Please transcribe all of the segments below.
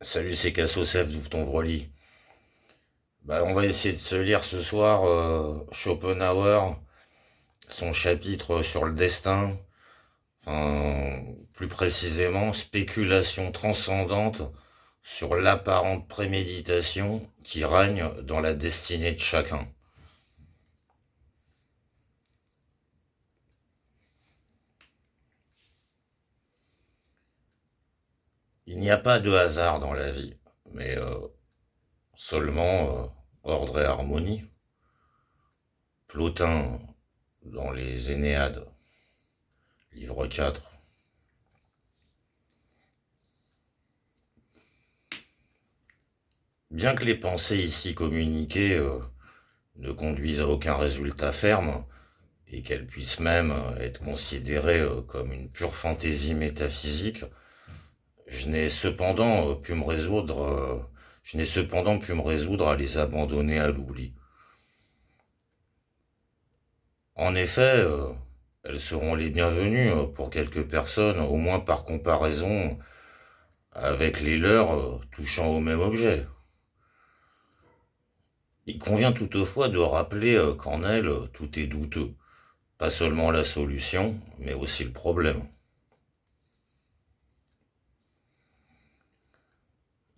Salut, c'est Cassosef d'Ouvre ton Vroly. On va essayer de se lire ce soir Schopenhauer, son chapitre sur le destin, enfin, plus précisément, spéculation transcendante sur l'apparente préméditation qui règne dans la destinée de chacun. Il n'y a pas de hasard dans la vie, mais seulement ordre et harmonie. Plotin dans les Énéades, livre 4. Bien que les pensées ici communiquées ne conduisent à aucun résultat ferme, et qu'elles puissent même être considérées comme une pure fantaisie métaphysique, je n'ai cependant pu me résoudre, à les abandonner à l'oubli. En effet, elles seront les bienvenues pour quelques personnes, au moins par comparaison avec les leurs touchant au même objet. Il convient toutefois de rappeler qu'en elles, tout est douteux. Pas seulement la solution, mais aussi le problème.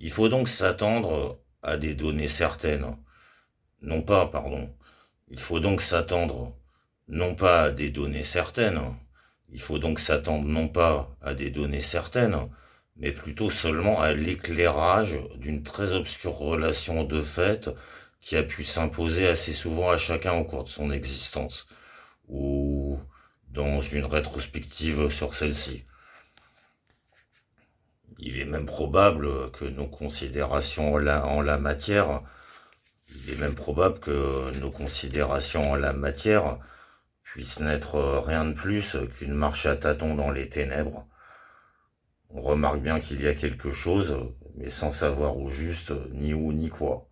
Il faut donc s'attendre à des données certaines. Non pas, pardon. Il faut donc s'attendre non pas à des données certaines. Il faut donc s'attendre non pas à des données certaines, mais plutôt seulement à l'éclairage d'une très obscure relation de fait qui a pu s'imposer assez souvent à chacun au cours de son existence, ou dans une rétrospective sur celle-ci. Il est même probable que nos considérations en la matière, il est même probable que nos considérations en la matière puissent n'être rien de plus qu'une marche à tâtons dans les ténèbres. On remarque bien qu'il y a quelque chose, mais sans savoir au juste ni où ni quoi.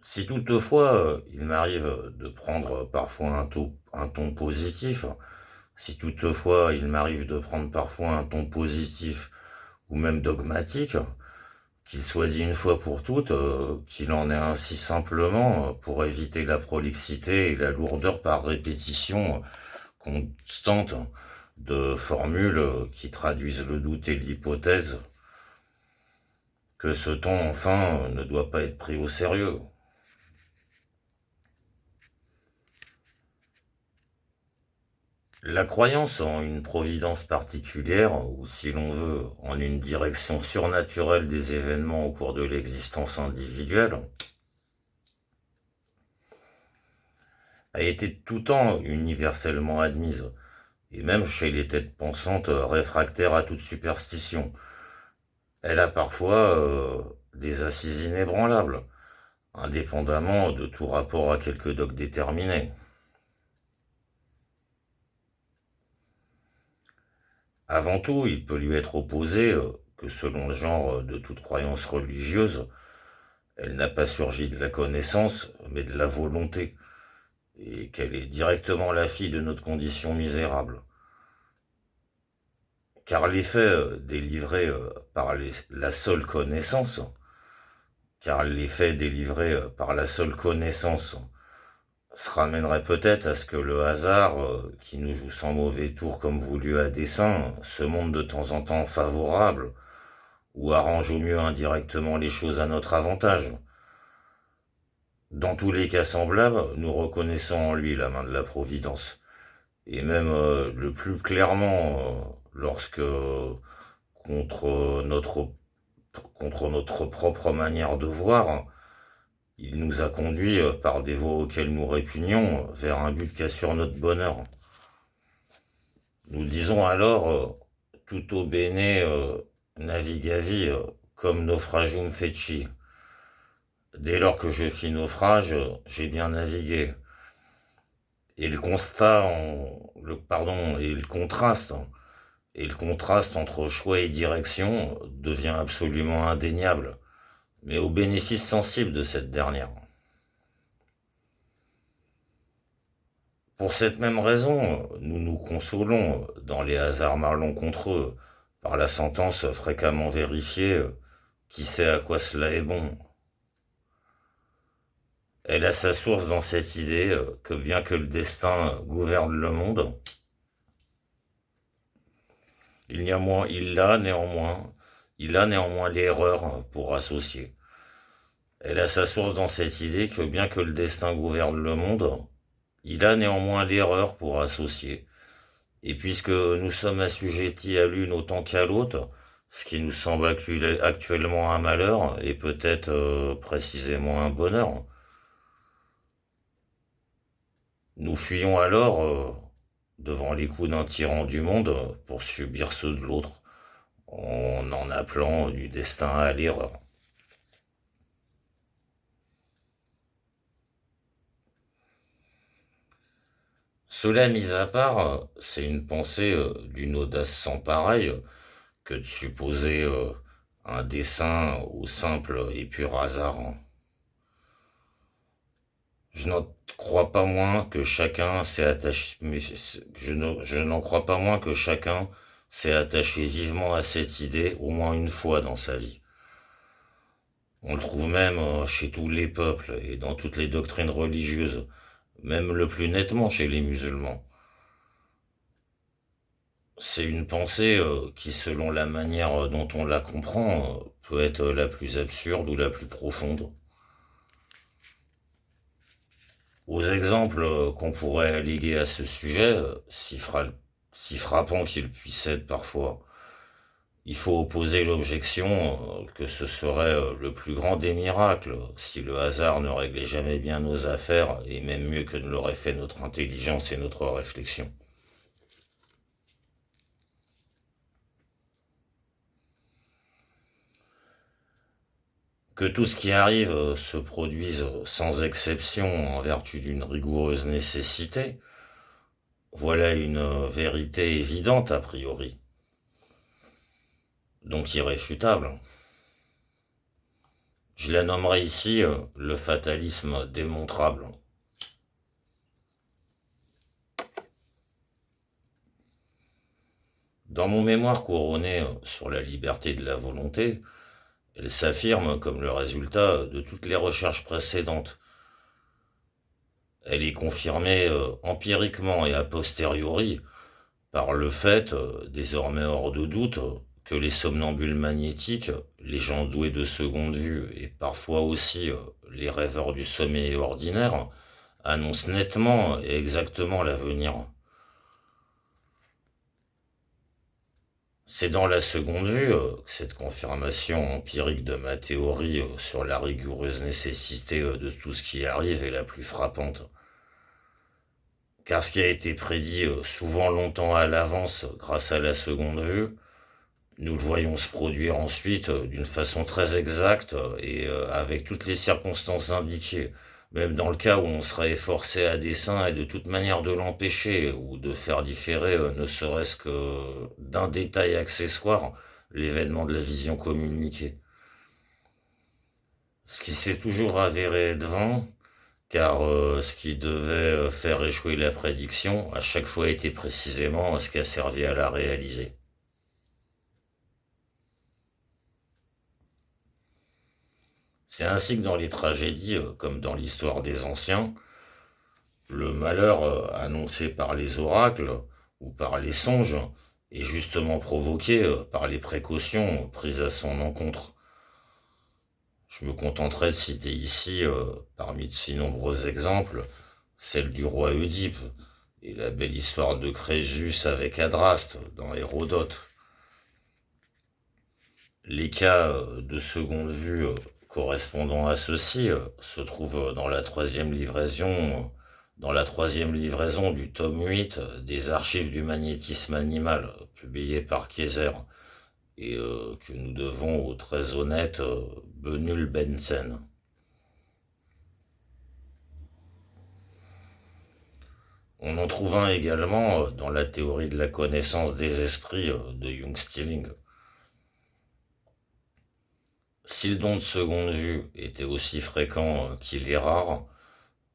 Si toutefois il m'arrive de prendre parfois un ton positif, si toutefois il m'arrive de prendre parfois un ton positif ou même dogmatique, qu'il soit dit une fois pour toutes qu'il en est ainsi simplement pour éviter la prolixité et la lourdeur par répétition constante de formules qui traduisent le doute et l'hypothèse, que ce ton enfin ne doit pas être pris au sérieux. La croyance en une providence particulière, ou si l'on veut, en une direction surnaturelle des événements au cours de l'existence individuelle, a été tout temps universellement admise, et même chez les têtes pensantes réfractaires à toute superstition. Elle a parfois des assises inébranlables, indépendamment de tout rapport à quelque dogme déterminé. Avant tout, il peut lui être opposé que selon le genre de toute croyance religieuse, elle n'a pas surgi de la connaissance, mais de la volonté, et qu'elle est directement la fille de notre condition misérable. Car les faits délivrés par la seule connaissance, car les faits délivrés par la seule connaissance se ramènerait peut-être à ce que le hasard, qui nous joue sans mauvais tour comme voulu à dessein, se montre de temps en temps favorable, ou arrange au mieux indirectement les choses à notre avantage. Dans tous les cas semblables, nous reconnaissons en lui la main de la Providence, et même le plus clairement lorsque, contre notre, contre notre propre manière de voir, il nous a conduits par des voies auxquelles nous répugnons vers un but qu'assure notre bonheur. Nous disons alors tutto bene navigavi comme naufragium feci. Dès lors que je fis naufrage, j'ai bien navigué. Et le constat, et le contraste entre choix et direction devient absolument indéniable, mais au bénéfice sensible de cette dernière. Pour cette même raison, nous nous consolons dans les hasards malencontreux par la sentence fréquemment vérifiée qui sait à quoi cela est bon. Elle a sa source dans cette idée que bien que le destin gouverne le monde, il a néanmoins l'erreur pour associer. Elle a sa source dans cette idée que bien que le destin gouverne le monde, il a néanmoins l'erreur pour associer. Et puisque nous sommes assujettis à l'une autant qu'à l'autre, ce qui nous semble actuellement un malheur est peut-être précisément un bonheur, nous fuyons alors devant les coups d'un tyran du monde pour subir ceux de l'autre, en appelant du destin à l'erreur. Cela mis à part, c'est une pensée d'une audace sans pareille que de supposer un dessein au simple et pur hasard. Je n'en crois pas moins que chacun s'est attaché, je n'en crois pas moins que chacun s'est attaché vivement à cette idée au moins une fois dans sa vie. On le trouve même chez tous les peuples et dans toutes les doctrines religieuses, même le plus nettement chez les musulmans. C'est une pensée qui, selon la manière dont on la comprend, peut être la plus absurde ou la plus profonde. Aux exemples qu'on pourrait alléguer à ce sujet, si frappant qu'ils puissent être parfois, il faut opposer l'objection que ce serait le plus grand des miracles si le hasard ne réglait jamais bien nos affaires, et même mieux que ne l'aurait fait notre intelligence et notre réflexion. Que tout ce qui arrive se produise sans exception en vertu d'une rigoureuse nécessité, voilà une vérité évidente a priori, donc irréfutable. Je la nommerai ici le fatalisme démontrable. Dans mon mémoire couronné sur la liberté de la volonté, elle s'affirme comme le résultat de toutes les recherches précédentes. Elle est confirmée empiriquement et a posteriori par le fait, désormais hors de doute, que les somnambules magnétiques, les gens doués de seconde vue et parfois aussi les rêveurs du sommeil ordinaire, annoncent nettement et exactement l'avenir. C'est dans la seconde vue que cette confirmation empirique de ma théorie sur la rigoureuse nécessité de tout ce qui arrive est la plus frappante. Car ce qui a été prédit souvent longtemps à l'avance grâce à la seconde vue, nous le voyons se produire ensuite d'une façon très exacte et avec toutes les circonstances indiquées, même dans le cas où on serait forcé à dessein et de toute manière de l'empêcher ou de faire différer ne serait-ce que d'un détail accessoire l'événement de la vision communiquée. Ce qui s'est toujours avéré être vain, car ce qui devait faire échouer la prédiction à chaque fois était précisément ce qui a servi à la réaliser. C'est ainsi que dans les tragédies, comme dans l'histoire des anciens, le malheur annoncé par les oracles ou par les songes est justement provoqué par les précautions prises à son encontre. Je me contenterai de citer ici, parmi de si nombreux exemples, celle du roi Oedipe et la belle histoire de Crésus avec Adraste dans Hérodote. Les cas de seconde vue correspondant à ceci se trouvent dans la troisième livraison du tome 8 des archives du magnétisme animal, publié par Kieser, et que nous devons au très honnête Benul Bensen. On en trouve un également dans la théorie de la connaissance des esprits de Jung Stilling. Si le don de seconde vue était aussi fréquent qu'il est rare,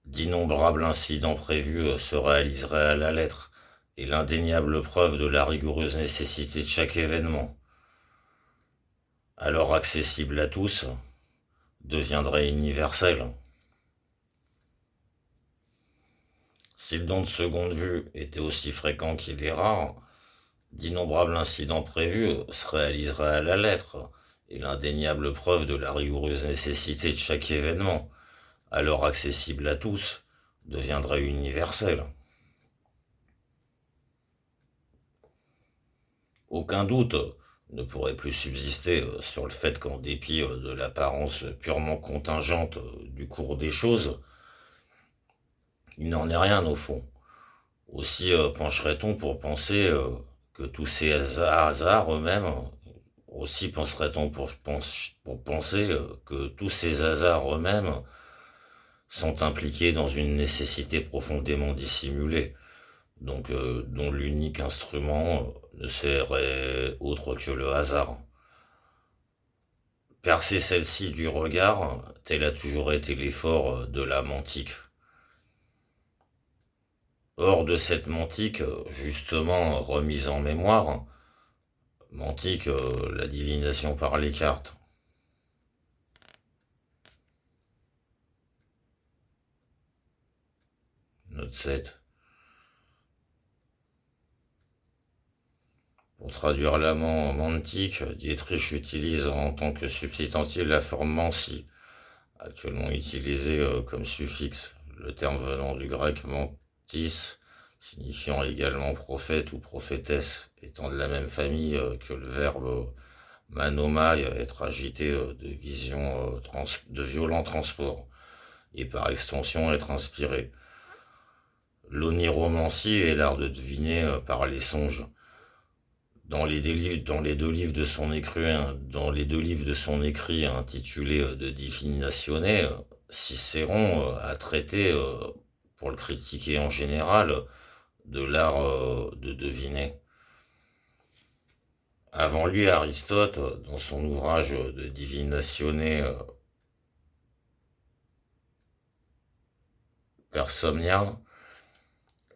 d'innombrables incidents prévus se réaliseraient à la lettre, et l'indéniable preuve de la rigoureuse nécessité de chaque événement, alors accessible à tous, deviendrait universel. Si le don de seconde vue était aussi fréquent qu'il est rare, d'innombrables incidents prévus se réaliseraient à la lettre, et l'indéniable preuve de la rigoureuse nécessité de chaque événement, alors accessible à tous, deviendrait universelle. Aucun doute ne pourrait plus subsister sur le fait qu'en dépit de l'apparence purement contingente du cours des choses, il n'en est rien au fond. Aussi pencherait-on pour penser que tous ces hasards eux-mêmes, aussi penserait-on pour penser que tous ces hasards eux-mêmes sont impliqués dans une nécessité profondément dissimulée, donc dont l'unique instrument ne serait autre que le hasard. Percer celle-ci du regard, tel a toujours été l'effort de la mantique. Hors de cette mantique, justement remise en mémoire, mantique, la divination par les cartes. Note 7. Pour traduire l'amant mantique, Dietrich utilise en tant que substantif la forme mansi, actuellement utilisée comme suffixe, le terme venant du grec mantis, signifiant également prophète ou prophétesse, étant de la même famille que le verbe manomai, être agité de violents transports, et par extension être inspiré. L'oniromancie est l'art de deviner par les songes. Dans les deux livres de son écrit intitulé De Divinatione, Cicéron a traité, pour le critiquer en général, de l'art de deviner. Avant lui, Aristote, dans son ouvrage De Divinatione Persomnia,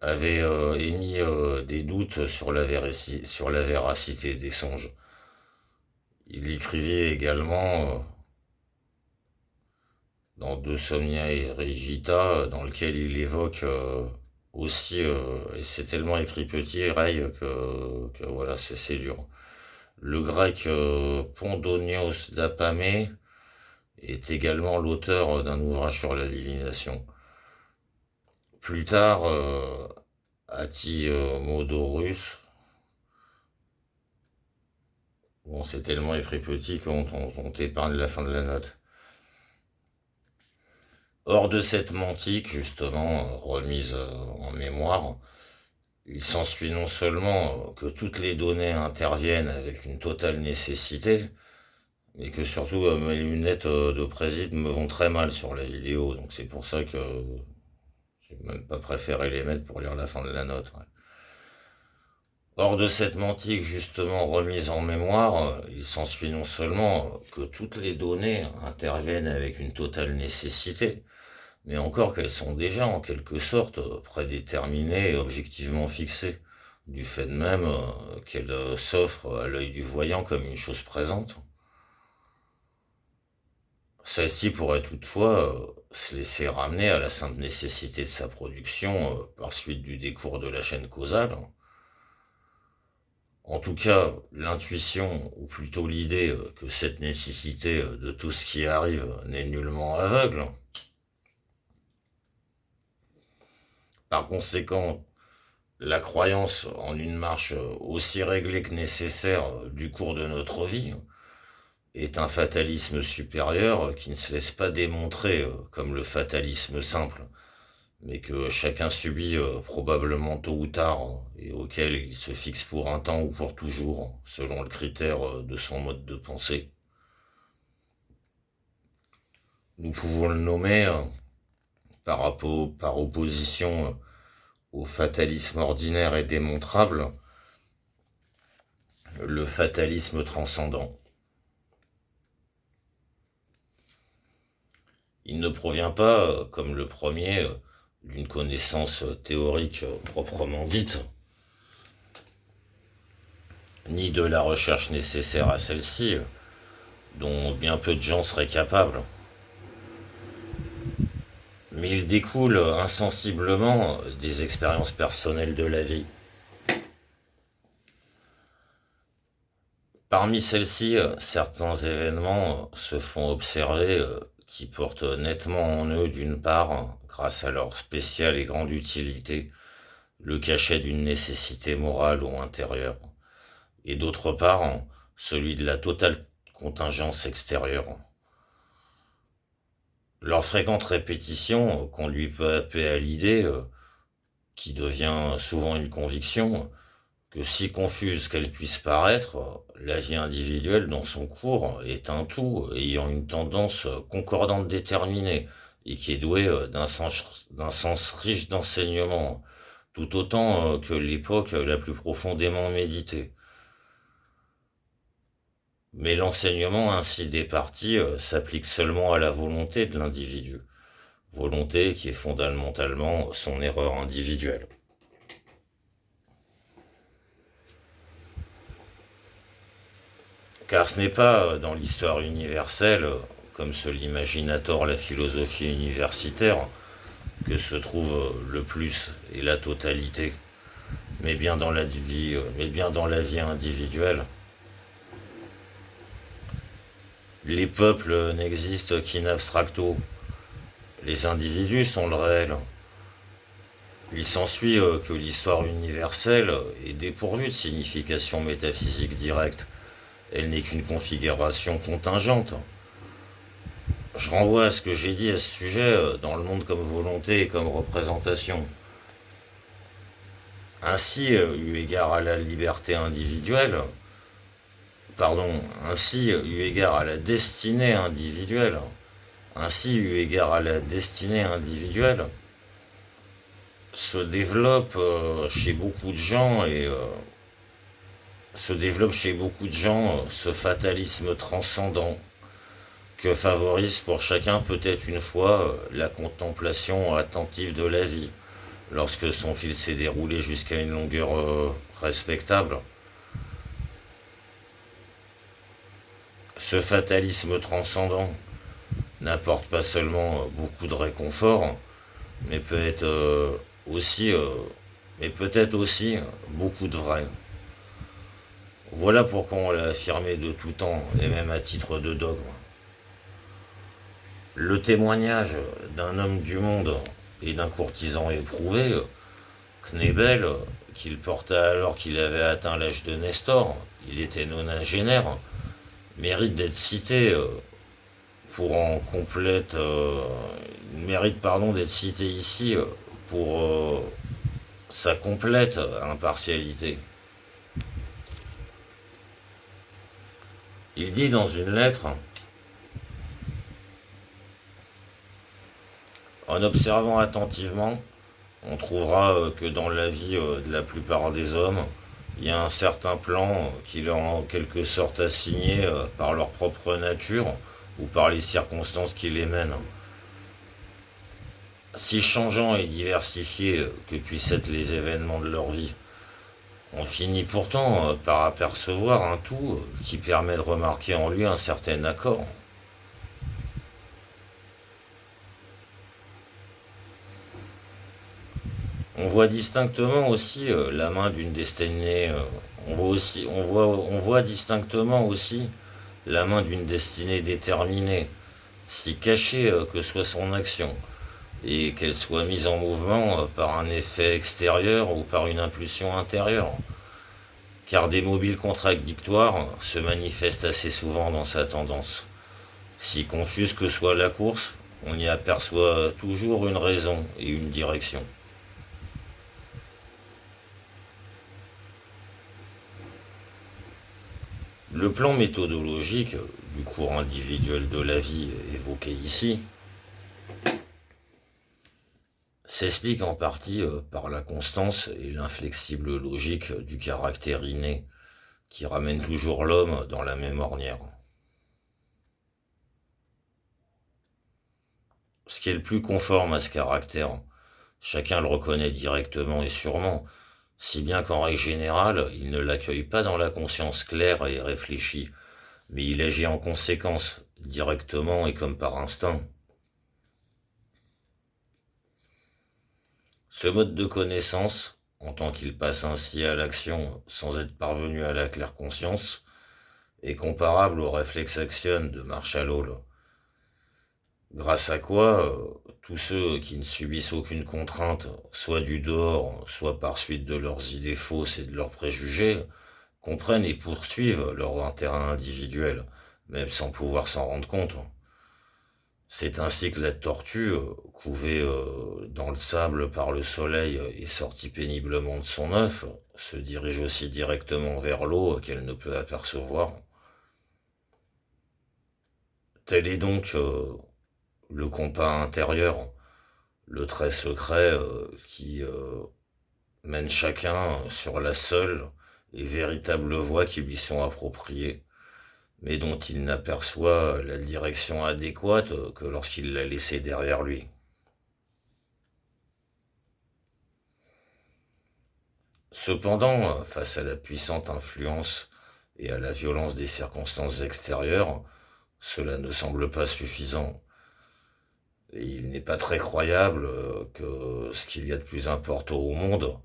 avait émis des doutes sur la véracité des songes. Il écrivait également dans De Somnia Regita, dans lequel il évoque aussi, et c'est tellement écrit petit, Ray, que voilà, c'est dur. Le grec Pondonios d'Apamée est également l'auteur d'un ouvrage sur la divination. Plus tard, Attimodorus, bon, c'est tellement écrit petit qu'on t'épargne la fin de la note. Hors de cette mantique, justement, remise en mémoire, il s'ensuit non seulement que toutes les données interviennent avec une totale nécessité, mais que surtout mes lunettes de préside me vont très mal sur la vidéo, donc c'est pour ça que j'ai même pas préféré les mettre pour lire la fin de la note. Ouais. Hors de cette mantique justement remise en mémoire, il s'ensuit non seulement que toutes les données interviennent avec une totale nécessité, mais encore qu'elles sont déjà en quelque sorte prédéterminées et objectivement fixées, du fait même qu'elles s'offrent à l'œil du voyant comme une chose présente. Celle-ci pourrait toutefois se laisser ramener à la simple nécessité de sa production par suite du décours de la chaîne causale. En tout cas, l'intuition, ou plutôt l'idée que cette nécessité de tout ce qui arrive n'est nullement aveugle. Par conséquent, la croyance en une marche aussi réglée que nécessaire du cours de notre vie est un fatalisme supérieur qui ne se laisse pas démontrer comme le fatalisme simple, mais que chacun subit probablement tôt ou tard et auquel il se fixe pour un temps ou pour toujours, selon le critère de son mode de pensée. Nous pouvons le nommer, par opposition au fatalisme ordinaire et démontrable, le fatalisme transcendant. Il ne provient pas, comme le premier, d'une connaissance théorique proprement dite, ni de la recherche nécessaire à celle-ci, dont bien peu de gens seraient capables. Mais il découle insensiblement des expériences personnelles de la vie. Parmi celles-ci, certains événements se font observer qui portent nettement en eux, d'une part, grâce à leur spéciale et grande utilité, le cachet d'une nécessité morale ou intérieure, et d'autre part, celui de la totale contingence extérieure. Leur fréquente répétition conduit peu à peu à l'idée, qui devient souvent une conviction, que si confuse qu'elle puisse paraître, la vie individuelle dans son cours est un tout ayant une tendance concordante déterminée et qui est doué d'un sens riche d'enseignement, tout autant que l'époque la plus profondément méditée. Mais l'enseignement ainsi départi s'applique seulement à la volonté de l'individu, volonté qui est fondamentalement son erreur individuelle. Car ce n'est pas dans l'histoire universelle, comme se l'imagine à tort la philosophie universitaire, que se trouve le plus et la totalité, mais bien dans la vie individuelle. Les peuples n'existent qu'in abstracto. Les individus sont le réel. Il s'ensuit que l'histoire universelle est dépourvue de signification métaphysique directe. Elle n'est qu'une configuration contingente. Je renvoie à ce que j'ai dit à ce sujet dans le monde comme volonté et comme représentation. Ainsi, eu égard à la liberté individuelle, ainsi, eu égard à la destinée individuelle, se développe chez beaucoup de gens ce fatalisme transcendant que favorise pour chacun peut-être une fois la contemplation attentive de la vie, lorsque son fil s'est déroulé jusqu'à une longueur respectable. Ce fatalisme transcendant n'apporte pas seulement beaucoup de réconfort, mais peut-être aussi beaucoup de vrai. Voilà pourquoi on l'a affirmé de tout temps, et même à titre de dogme. Le témoignage d'un homme du monde et d'un courtisan éprouvé, Knebel, qu'il porta alors qu'il avait atteint l'âge de Nestor, il était nonagénaire, mérite d'être cité d'être cité ici pour sa complète impartialité. Il dit dans une lettre: en observant attentivement, on trouvera que dans la vie de la plupart des hommes, il y a un certain plan qui leur est en quelque sorte assigné par leur propre nature ou par les circonstances qui les mènent. Si changeants et diversifiés que puissent être les événements de leur vie, on finit pourtant par apercevoir un tout qui permet de remarquer en lui un certain accord. On voit distinctement aussi la main d'une destinée. On voit distinctement aussi la main d'une destinée déterminée, si cachée que soit son action, et qu'elle soit mise en mouvement par un effet extérieur ou par une impulsion intérieure. Car des mobiles contradictoires se manifestent assez souvent dans sa tendance. Si confuse que soit la course, on y aperçoit toujours une raison et une direction. Le plan méthodologique du cours individuel de la vie évoqué ici s'explique en partie par la constance et l'inflexible logique du caractère inné qui ramène toujours l'homme dans la même ornière. ce qui est le plus conforme à ce caractère. Chacun le reconnaît directement et sûrement, si bien qu'en règle générale, il ne l'accueille pas dans la conscience claire et réfléchie, mais il agit en conséquence, directement et comme par instinct. Ce mode de connaissance, en tant qu'il passe ainsi à l'action sans être parvenu à la claire conscience, est comparable au réflexe action de Marshall Hall, grâce à quoi tous ceux qui ne subissent aucune contrainte, soit du dehors, soit par suite de leurs idées fausses et de leurs préjugés, comprennent et poursuivent leur intérêt individuel, même sans pouvoir s'en rendre compte. C'est ainsi que la tortue, couvée dans le sable par le soleil et sortie péniblement de son œuf, se dirige aussi directement vers l'eau qu'elle ne peut apercevoir. Tel est donc le compas intérieur, le trait secret qui mène chacun sur la seule et véritable voie qui lui sont appropriées, mais dont il n'aperçoit la direction adéquate que lorsqu'il l'a laissée derrière lui. Cependant, face à la puissante influence et à la violence des circonstances extérieures, cela ne semble pas suffisant. Et il n'est pas très croyable que ce qu'il y a de plus important au monde,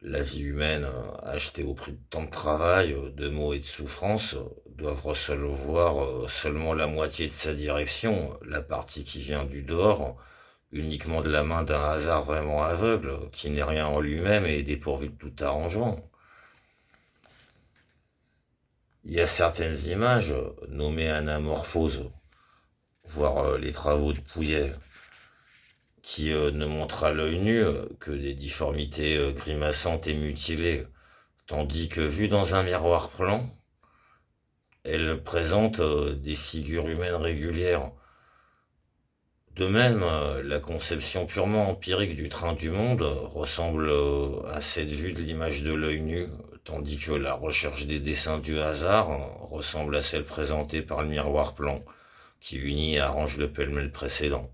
la vie humaine achetée au prix de tant de travail, de maux et de souffrances, doivent recevoir seulement la moitié de sa direction, la partie qui vient du dehors, uniquement de la main d'un hasard vraiment aveugle, qui n'est rien en lui-même et est dépourvu de tout arrangement. Il y a certaines images nommées anamorphoses, voire les travaux de Pouillet, qui ne montrent à l'œil nu que des difformités grimaçantes et mutilées, tandis que vues dans un miroir plan, elles présentent des figures humaines régulières. De même, la conception purement empirique du train du monde ressemble à cette vue de l'image de l'œil nu, tandis que la recherche des dessins du hasard ressemble à celle présentée par le miroir plan, qui unit et arrange le pêle-mêle précédent.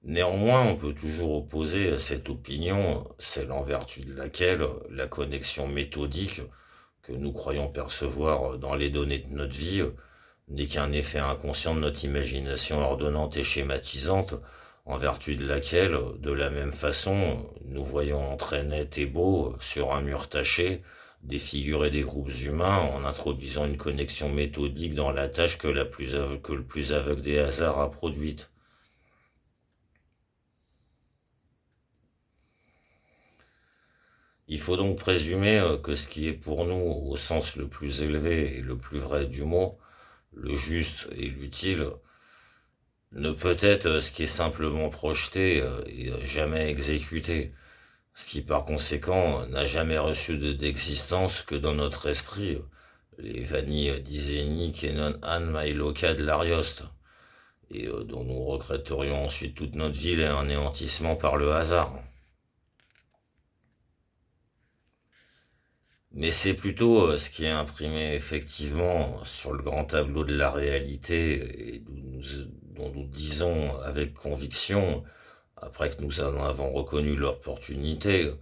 Néanmoins, on peut toujours opposer à cette opinion celle en vertu de laquelle la connexion méthodique que nous croyons percevoir dans les données de notre vie n'est qu'un effet inconscient de notre imagination ordonnante et schématisante, en vertu de laquelle, de la même façon, nous voyons en très net et beau, sur un mur taché, des figures et des groupes humains en introduisant une connexion méthodique dans la tâche que le plus aveugle des hasards a produite. Il faut donc présumer que ce qui est pour nous, au sens le plus élevé et le plus vrai du mot, le juste et l'utile, ne peut être ce qui est simplement projeté et jamais exécuté, ce qui par conséquent n'a jamais reçu d'existence que dans notre esprit, les vanilles diséniques et non an mailoca de l'Arioste, et dont nous regretterions ensuite toute notre vie l'anéantissement par le hasard. Mais c'est plutôt ce qui est imprimé effectivement sur le grand tableau de la réalité et dont nous disons avec conviction, après que nous en avons reconnu l'opportunité,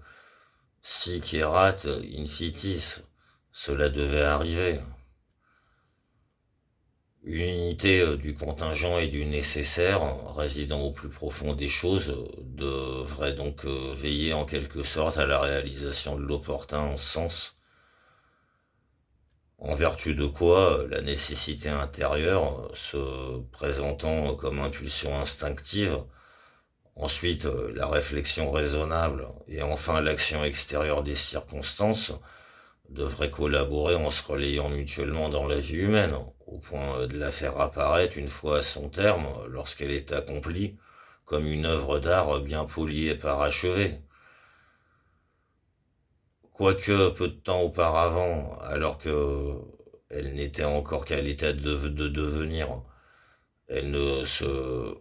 sic erat in fitis, cela devait arriver. Une unité du contingent et du nécessaire, résidant au plus profond des choses, devrait donc veiller en quelque sorte à la réalisation de l'opportun sens, en vertu de quoi la nécessité intérieure, se présentant comme impulsion instinctive, ensuite la réflexion raisonnable et enfin l'action extérieure des circonstances, devraient collaborer en se relayant mutuellement dans la vie humaine, au point de la faire apparaître une fois à son terme, lorsqu'elle est accomplie, comme une œuvre d'art bien polie et parachevée. Quoique peu de temps auparavant, alors que elle n'était encore qu'à l'état de devenir, elle ne se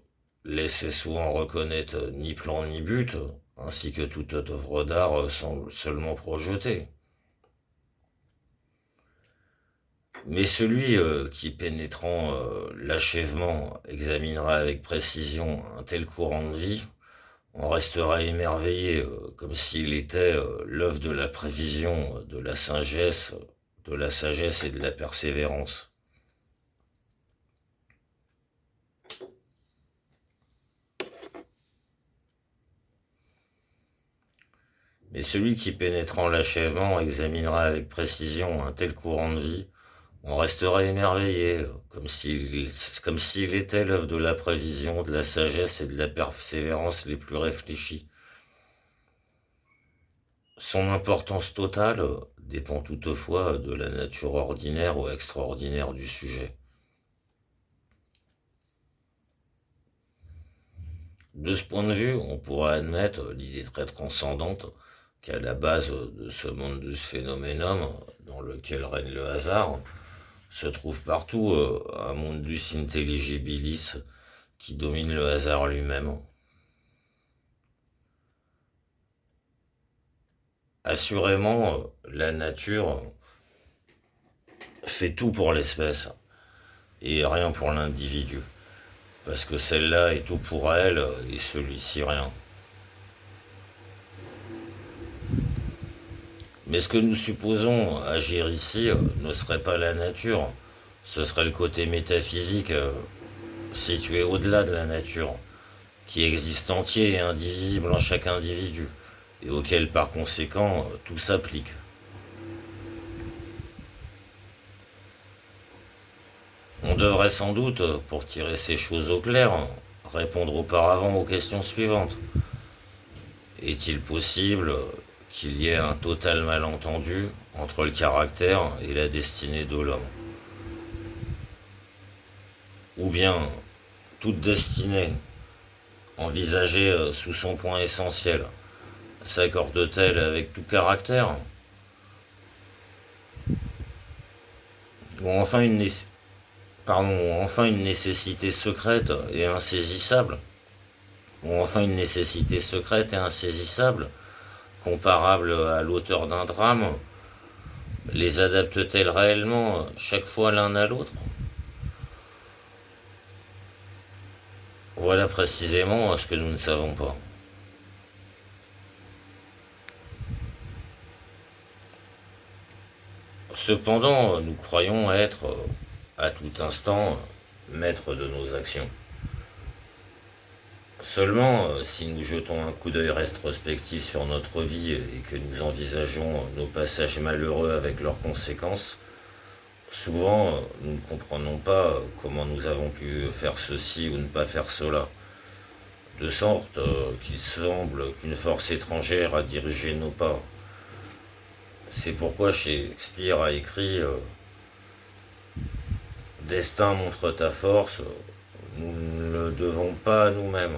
laissait souvent reconnaître ni plan ni but, ainsi que toute œuvre d'art semble seulement projetée. Mais celui qui, pénétrant l'achèvement, examinera avec précision un tel courant de vie, on restera émerveillé, comme s'il était l'œuvre de la prévision, de la sagesse et de la persévérance. Mais celui qui, pénétrant l'achèvement, examinera avec précision un tel courant de vie, on restera émerveillé, comme s'il était l'œuvre de la prévision, de la sagesse et de la persévérance les plus réfléchies. Son importance totale dépend toutefois de la nature ordinaire ou extraordinaire du sujet. De ce point de vue, on pourrait admettre l'idée très transcendante qu'à la base de ce mundus phénoménum dans lequel règne le hasard, se trouve partout un mundus intelligibilis qui domine le hasard lui-même. Assurément, la nature fait tout pour l'espèce et rien pour l'individu, parce que celle-là est tout pour elle et celui-ci rien. Mais ce que nous supposons agir ici ne serait pas la nature, ce serait le côté métaphysique situé au-delà de la nature, qui existe entier et indivisible en chaque individu, et auquel par conséquent tout s'applique. On devrait sans doute, pour tirer ces choses au clair, répondre auparavant aux questions suivantes. Est-il possible qu'il y ait un total malentendu entre le caractère et la destinée de l'homme? Ou bien toute destinée, envisagée sous son point essentiel, s'accorde-t-elle avec tout caractère? Ou enfin une nécessité secrète et insaisissable? Ou enfin une nécessité secrète et insaisissable, comparable à l'auteur d'un drame, les adapte-t-elle réellement chaque fois l'un à l'autre? Voilà précisément ce que nous ne savons pas. Cependant, nous croyons être, à tout instant, maîtres de nos actions. Seulement, si nous jetons un coup d'œil rétrospectif sur notre vie et que nous envisageons nos passages malheureux avec leurs conséquences, souvent nous ne comprenons pas comment nous avons pu faire ceci ou ne pas faire cela, de sorte qu'il semble qu'une force étrangère a dirigé nos pas. C'est pourquoi Shakespeare a écrit Destin montre ta force, nous ne le devons pas à nous-mêmes.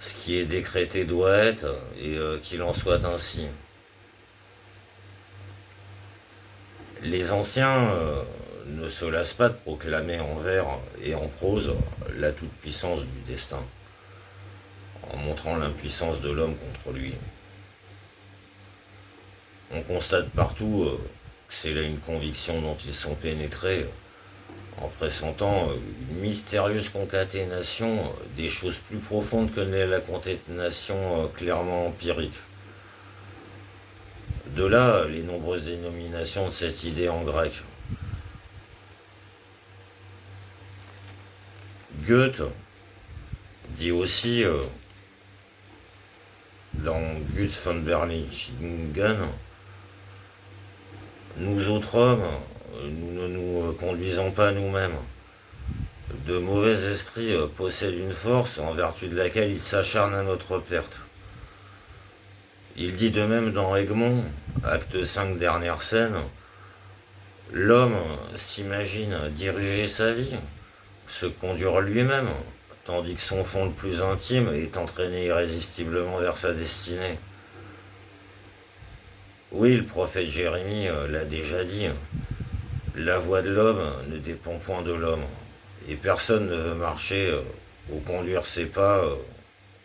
Ce qui est décrété doit être, et qu'il en soit ainsi. Les anciens ne se lassent pas de proclamer en vers et en prose la toute-puissance du destin, en montrant l'impuissance de l'homme contre lui. On constate partout que c'est là une conviction dont ils sont pénétrés, en pressentant une mystérieuse concaténation des choses plus profondes que n'est la concaténation clairement empirique. De là, les nombreuses dénominations de cette idée en grec. Goethe dit aussi, dans Gus von Berlichingen, nous autres hommes, nous ne nous conduisons pas nous-mêmes. De mauvais esprits possèdent une force en vertu de laquelle ils s'acharnent à notre perte. Il dit de même dans Egmont, acte 5, dernière scène, l'homme s'imagine diriger sa vie, se conduire lui-même, tandis que son fond le plus intime est entraîné irrésistiblement vers sa destinée. Oui, le prophète Jérémie l'a déjà dit, la voie de l'homme ne dépend point de l'homme, et personne ne veut marcher ou conduire ses pas,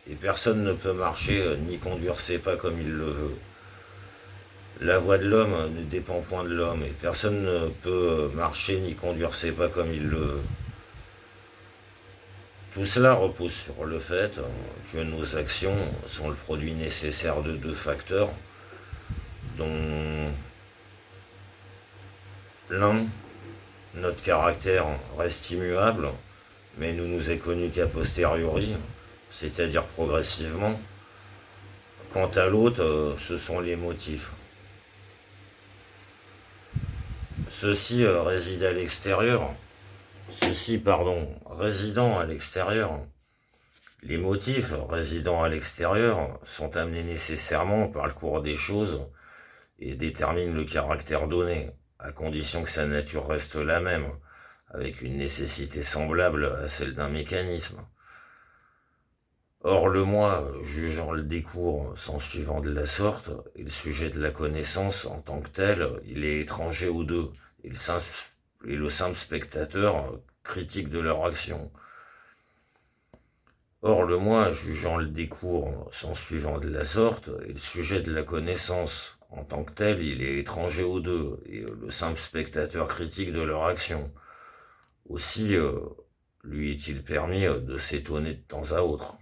et personne ne peut marcher ni conduire ses pas comme il le veut. La voie de l'homme ne dépend point de l'homme, et personne ne peut marcher ni conduire ses pas comme il le veut. Tout cela repose sur le fait que nos actions sont le produit nécessaire de deux facteurs, dont l'un, notre caractère, reste immuable, mais ne nous est connu qu'a posteriori, c'est-à-dire progressivement. Quant à l'autre, ce sont les motifs. Ceux-ci résident à l'extérieur. Ceux-ci, pardon, résidant à l'extérieur. Les motifs résidant à l'extérieur sont amenés nécessairement par le cours des choses et déterminent le caractère donné, à condition que sa nature reste la même, avec une nécessité semblable à celle d'un mécanisme. Or le moi, jugeant le décours s'en suivant de la sorte, et le sujet de la connaissance en tant que tel, il est étranger aux deux, et le simple spectateur critique de leur action. Or le moi, jugeant le décours s'en suivant de la sorte, et le sujet de la connaissance en tant que tel, il est étranger aux deux, et le simple spectateur critique de leur action. Aussi, lui est-il permis de s'étonner de temps à autre.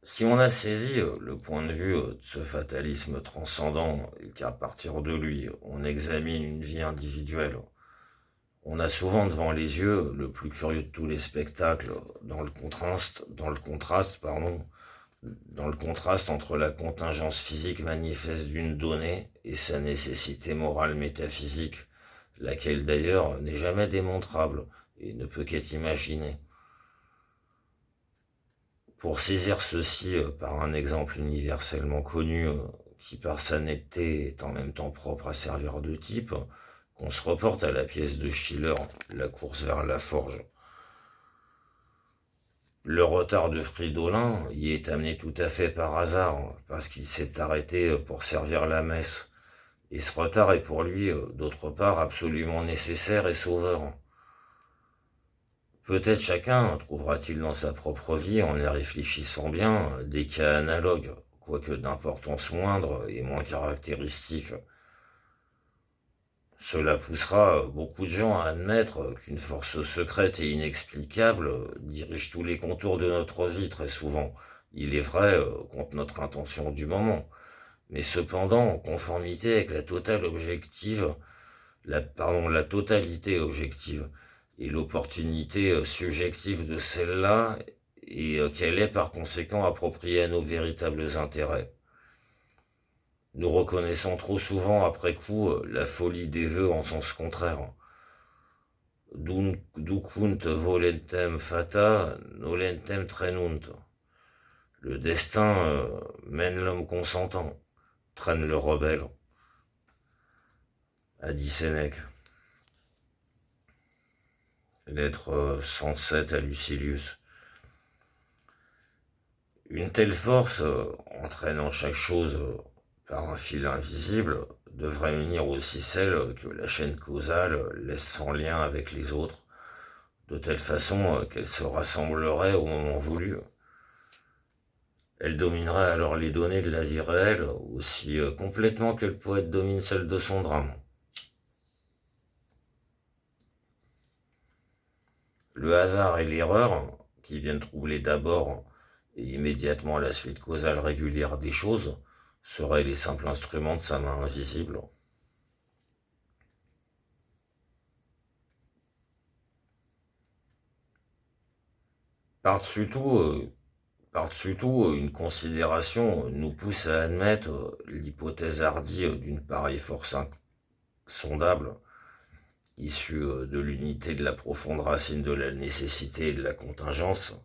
Si on a saisi le point de vue de ce fatalisme transcendant et qu'à partir de lui on examine une vie individuelle, on a souvent devant les yeux le plus curieux de tous les spectacles dans le contraste entre la contingence physique manifeste d'une donnée et sa nécessité morale métaphysique, laquelle d'ailleurs n'est jamais démontrable et ne peut qu'être imaginée. Pour saisir ceci par un exemple universellement connu, qui par sa netteté est en même temps propre à servir de type, qu'on se reporte à la pièce de Schiller, La course vers la forge. Le retard de Fridolin y est amené tout à fait par hasard, parce qu'il s'est arrêté pour servir la messe, et ce retard est pour lui, d'autre part, absolument nécessaire et sauveur. Peut-être chacun trouvera-t-il dans sa propre vie, en y réfléchissant bien, des cas analogues, quoique d'importance moindre et moins caractéristique. Cela poussera beaucoup de gens à admettre qu'une force secrète et inexplicable dirige tous les contours de notre vie très souvent. Il est vrai, contre notre intention du moment, mais cependant en conformité avec la totalité objective et l'opportunité subjective de celle-là, et qu'elle est par conséquent appropriée à nos véritables intérêts. Nous reconnaissons trop souvent après coup la folie des vœux en sens contraire. Ducunt volentem fata, nolentem traenunt. Le destin mène l'homme consentant, traîne le rebelle, a dit Sénèque. Lettre 107 à Lucilius. Une telle force, entraînant chaque chose par un fil invisible, devrait unir aussi celle que la chaîne causale laisse sans lien avec les autres, de telle façon qu'elles se rassembleraient au moment voulu. Elle dominerait alors les données de la vie réelle aussi complètement que le poète domine celle de son drame. Le hasard et l'erreur, qui viennent troubler d'abord et immédiatement la suite causale régulière des choses, seraient les simples instruments de sa main invisible. Par-dessus tout, une considération nous pousse à admettre l'hypothèse hardie d'une pareille force insondable, issue de l'unité de la profonde racine de la nécessité et de la contingence.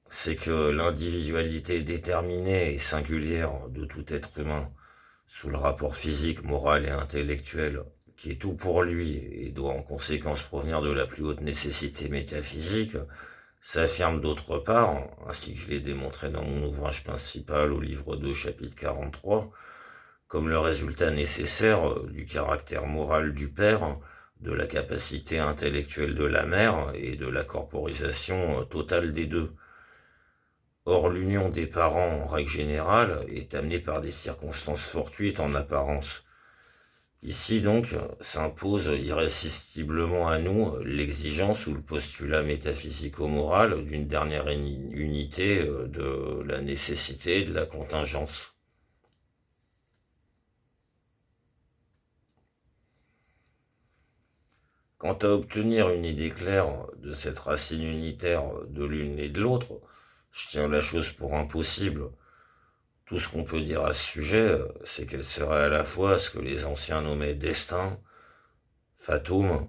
C'est que l'individualité déterminée et singulière de tout être humain, sous le rapport physique, moral et intellectuel, qui est tout pour lui et doit en conséquence provenir de la plus haute nécessité métaphysique, s'affirme d'autre part, ainsi que je l'ai démontré dans mon ouvrage principal au livre 2, chapitre 43, comme le résultat nécessaire du caractère moral du père, de la capacité intellectuelle de la mère et de la corporisation totale des deux. Or, l'union des parents, en règle générale, est amenée par des circonstances fortuites en apparence. Ici, donc, s'impose irrésistiblement à nous l'exigence ou le postulat métaphysico-moral d'une dernière unité de la nécessité et de la contingence. Quant à obtenir une idée claire de cette racine unitaire de l'une et de l'autre, je tiens la chose pour impossible. Tout ce qu'on peut dire à ce sujet, c'est qu'elle serait à la fois ce que les anciens nommaient destin, fatum,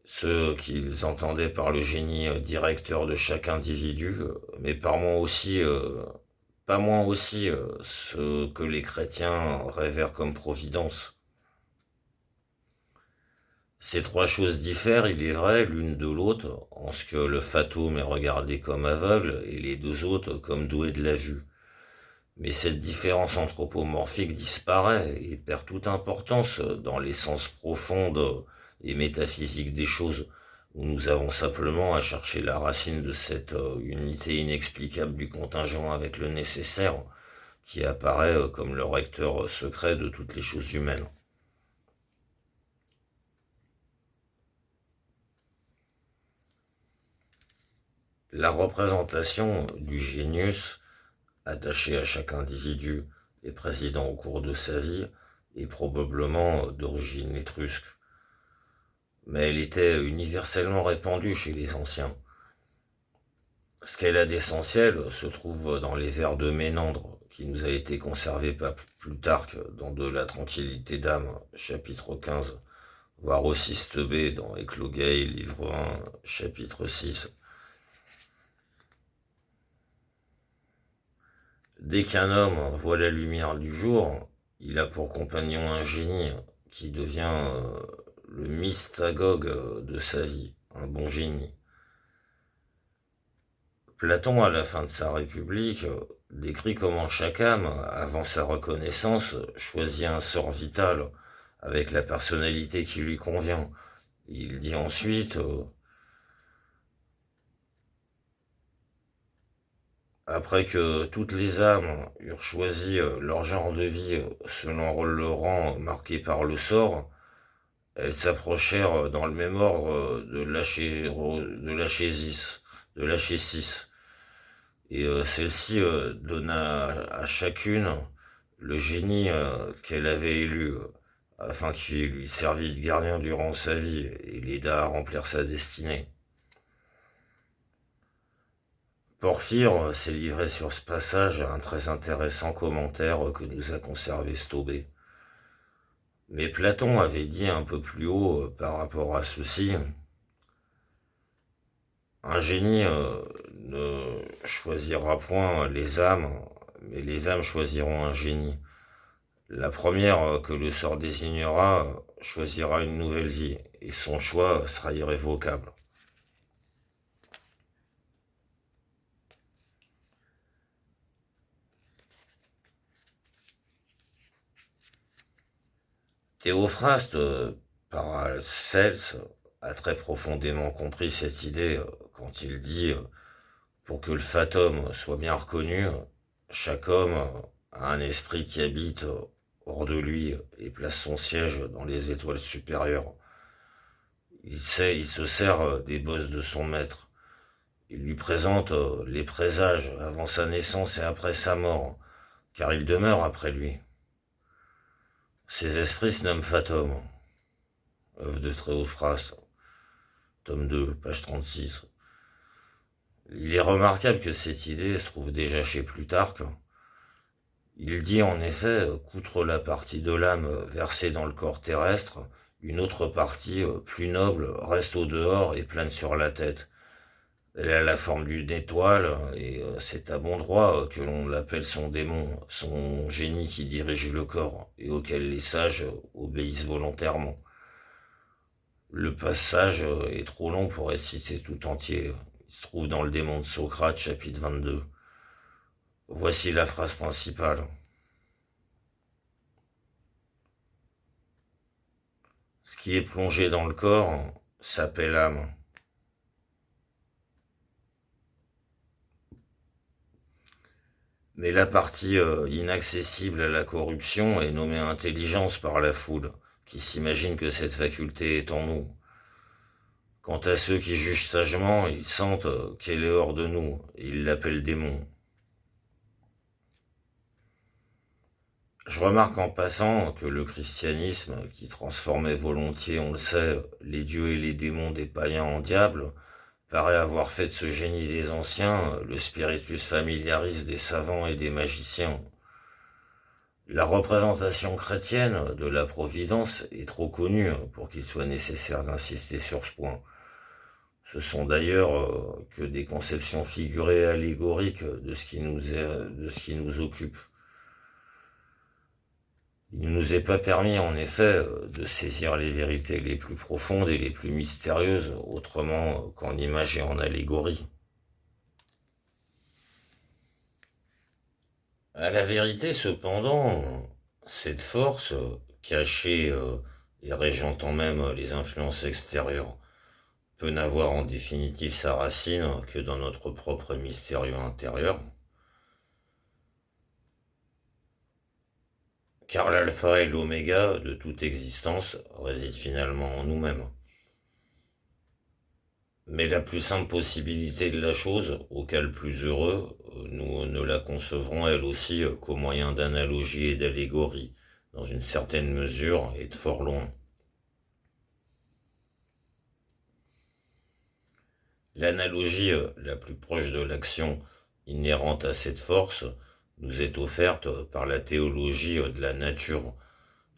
ce qu'ils entendaient par le génie directeur de chaque individu, mais pas moins aussi ce que les chrétiens révèrent comme providence. Ces trois choses diffèrent, il est vrai, l'une de l'autre, en ce que le fatum est regardé comme aveugle et les deux autres comme doués de la vue. Mais cette différence anthropomorphique disparaît et perd toute importance dans l'essence profonde et métaphysique des choses, où nous avons simplement à chercher la racine de cette unité inexplicable du contingent avec le nécessaire, qui apparaît comme le recteur secret de toutes les choses humaines. La représentation du génius attaché à chaque individu et président au cours de sa vie est probablement d'origine étrusque. Mais elle était universellement répandue chez les anciens. Ce qu'elle a d'essentiel se trouve dans les vers de Ménandre, qui nous a été conservé par Plutarque dans De la tranquillité d'âme, chapitre 15, voire aussi Stebé dans Éclogae, livre 1, chapitre 6. Dès qu'un homme voit la lumière du jour, il a pour compagnon un génie qui devient le mystagogue de sa vie, un bon génie. Platon, à la fin de sa République, décrit comment chaque âme, avant sa reconnaissance, choisit un sort vital avec la personnalité qui lui convient. Il dit ensuite après que toutes les âmes eurent choisi leur genre de vie selon le rang marqué par le sort, elles s'approchèrent dans le même ordre de l'Achésis. Et celle-ci donna à chacune le génie qu'elle avait élu, afin qu'il lui servît de gardien durant sa vie et l'aida à remplir sa destinée. Porphyre s'est livré sur ce passage à un très intéressant commentaire que nous a conservé Stobé. Mais Platon avait dit un peu plus haut par rapport à ceci, un génie ne choisira point les âmes, mais les âmes choisiront un génie. La première que le sort désignera choisira une nouvelle vie, et son choix sera irrévocable. Théophraste, Paracelse, a très profondément compris cette idée quand il dit pour que le fatum soit bien reconnu, chaque homme a un esprit qui habite hors de lui et place son siège dans les étoiles supérieures. Il se sert des bosses de son maître. Il lui présente les présages avant sa naissance et après sa mort, car il demeure après lui. Ces esprits se nomment Fatum. Œuvre de Théophraste, tome 2, page 36. Il est remarquable que cette idée se trouve déjà chez Plutarque. Il dit en effet qu'outre la partie de l'âme versée dans le corps terrestre, une autre partie, plus noble, reste au dehors et plane sur la tête. Elle a la forme d'une étoile, et c'est à bon droit que l'on l'appelle son démon, son génie qui dirige le corps, et auquel les sages obéissent volontairement. Le passage est trop long pour être cité tout entier. Il se trouve dans le démon de Socrate, chapitre 22. Voici la phrase principale. Ce qui est plongé dans le corps s'appelle âme. Mais la partie inaccessible à la corruption est nommée intelligence par la foule, qui s'imagine que cette faculté est en nous. Quant à ceux qui jugent sagement, ils sentent qu'elle est hors de nous, et ils l'appellent démon. Je remarque en passant que le christianisme, qui transformait volontiers, on le sait, les dieux et les démons des païens en diables, paraît avoir fait de ce génie des anciens le spiritus familiaris des savants et des magiciens. La représentation chrétienne de la providence est trop connue pour qu'il soit nécessaire d'insister sur ce point. Ce sont d'ailleurs que des conceptions figurées et allégoriques de ce qui nous occupe. Il ne nous est pas permis, en effet, de saisir les vérités les plus profondes et les plus mystérieuses autrement qu'en images et en allégorie. À la vérité, cependant, cette force, cachée et régentant même les influences extérieures, peut n'avoir en définitive sa racine que dans notre propre mystérieux intérieur. Car l'alpha et l'oméga de toute existence résident finalement en nous-mêmes. Mais la plus simple possibilité de la chose, au cas le plus heureux, nous ne la concevrons elle aussi qu'au moyen d'analogies et d'allégories, dans une certaine mesure et de fort loin. L'analogie la plus proche de l'action inhérente à cette force nous est offerte par la théologie de la nature,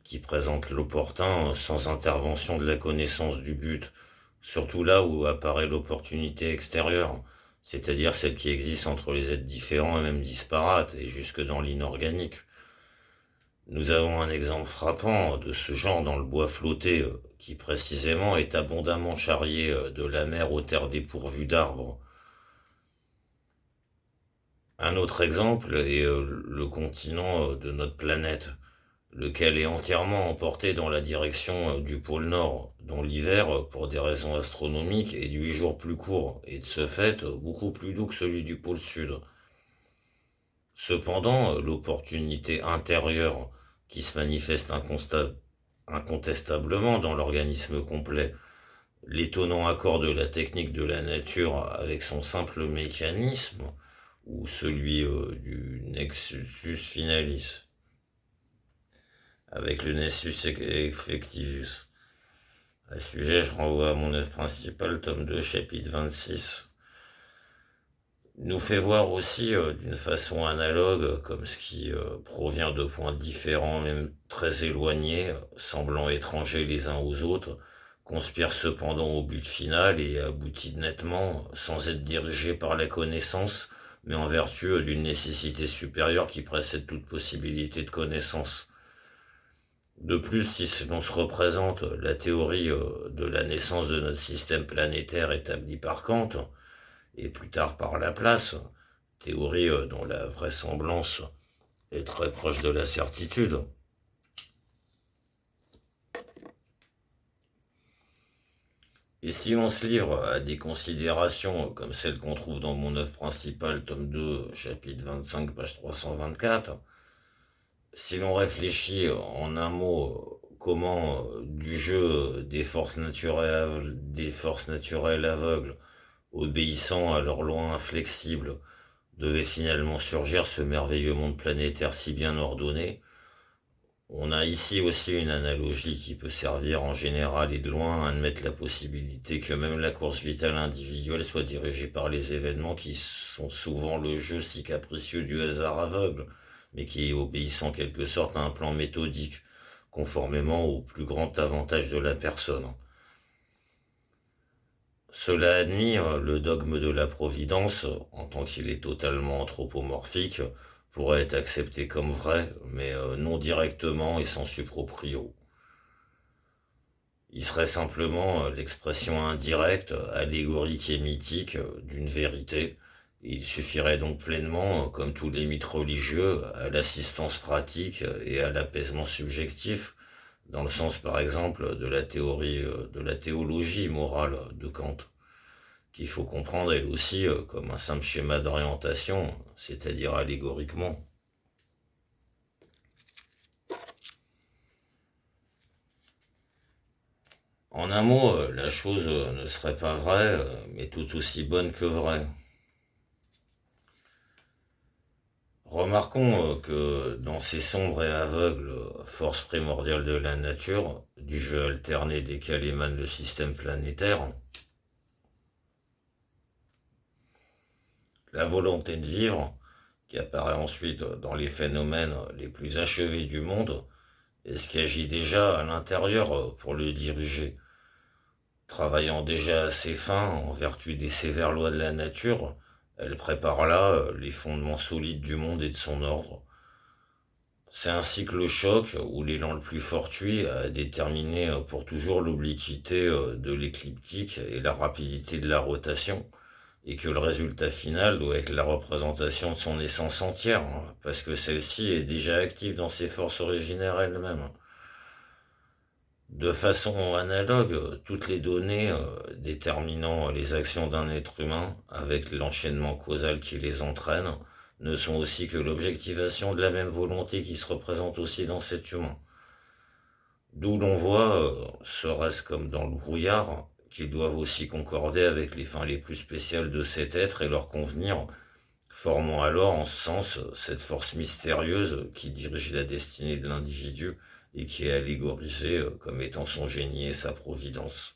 qui présente l'opportun sans intervention de la connaissance du but, surtout là où apparaît l'opportunité extérieure, c'est-à-dire celle qui existe entre les êtres différents et même disparates, et jusque dans l'inorganique. Nous avons un exemple frappant de ce genre dans le bois flotté, qui précisément est abondamment charrié de la mer aux terres dépourvues d'arbres. Un autre exemple est le continent de notre planète, lequel est entièrement emporté dans la direction du pôle Nord, dont l'hiver, pour des raisons astronomiques, est de 8 jours plus court, et de ce fait beaucoup plus doux que celui du pôle Sud. Cependant, l'opportunité intérieure, qui se manifeste incontestablement dans l'organisme complet, l'étonnant accord de la technique de la nature avec son simple mécanisme, ou celui du nexus finalis, avec le Nessus Effectivus. À ce sujet, je renvoie à mon œuvre principale, tome 2, chapitre 26. Nous fait voir aussi d'une façon analogue comme ce qui provient de points différents, même très éloignés, semblant étrangers les uns aux autres, conspire cependant au but final et aboutit nettement, sans être dirigé par la connaissance, mais en vertu d'une nécessité supérieure qui précède toute possibilité de connaissance. De plus, si l'on se représente la théorie de la naissance de notre système planétaire établie par Kant, et plus tard par Laplace, théorie dont la vraisemblance est très proche de la certitude, et si l'on se livre à des considérations comme celles qu'on trouve dans mon œuvre principale, tome 2, chapitre 25, page 324, si l'on réfléchit en un mot comment du jeu des forces naturelles aveugles, obéissant à leur loi inflexible, devait finalement surgir ce merveilleux monde planétaire si bien ordonné, on a ici aussi une analogie qui peut servir en général et de loin à admettre la possibilité que même la course vitale individuelle soit dirigée par les événements qui sont souvent le jeu si capricieux du hasard aveugle, mais qui obéissent en quelque sorte à un plan méthodique, conformément au plus grand avantage de la personne. Cela admis, le dogme de la providence, en tant qu'il est totalement anthropomorphique, pourrait être accepté comme vrai, mais non directement et sensu proprio. Il serait simplement l'expression indirecte, allégorique et mythique d'une vérité, et il suffirait donc pleinement, comme tous les mythes religieux, à l'assistance pratique et à l'apaisement subjectif dans le sens par exemple de la théorie de la théologie morale de Kant, qu'il faut comprendre elle aussi comme un simple schéma d'orientation, c'est-à-dire allégoriquement. En un mot, la chose ne serait pas vraie, mais tout aussi bonne que vraie. Remarquons que dans ces sombres et aveugles forces primordiales de la nature, du jeu alterné desquels émane le système planétaire, la volonté de vivre, qui apparaît ensuite dans les phénomènes les plus achevés du monde, est ce qui agit déjà à l'intérieur pour le diriger, travaillant déjà à ses fins en vertu des sévères lois de la nature, elle prépare là les fondements solides du monde et de son ordre. C'est ainsi que le choc, ou l'élan le plus fortuit, a déterminé pour toujours l'obliquité de l'écliptique et la rapidité de la rotation, et que le résultat final doit être la représentation de son essence entière, hein, parce que celle-ci est déjà active dans ses forces originaires elles-mêmes. De façon analogue, toutes les données déterminant les actions d'un être humain, avec l'enchaînement causal qui les entraîne, ne sont aussi que l'objectivation de la même volonté qui se représente aussi dans cet humain. D'où l'on voit, serait-ce comme dans le brouillard, qu'ils doivent aussi concorder avec les fins les plus spéciales de cet être et leur convenir, formant alors en ce sens cette force mystérieuse qui dirige la destinée de l'individu et qui est allégorisée comme étant son génie et sa providence.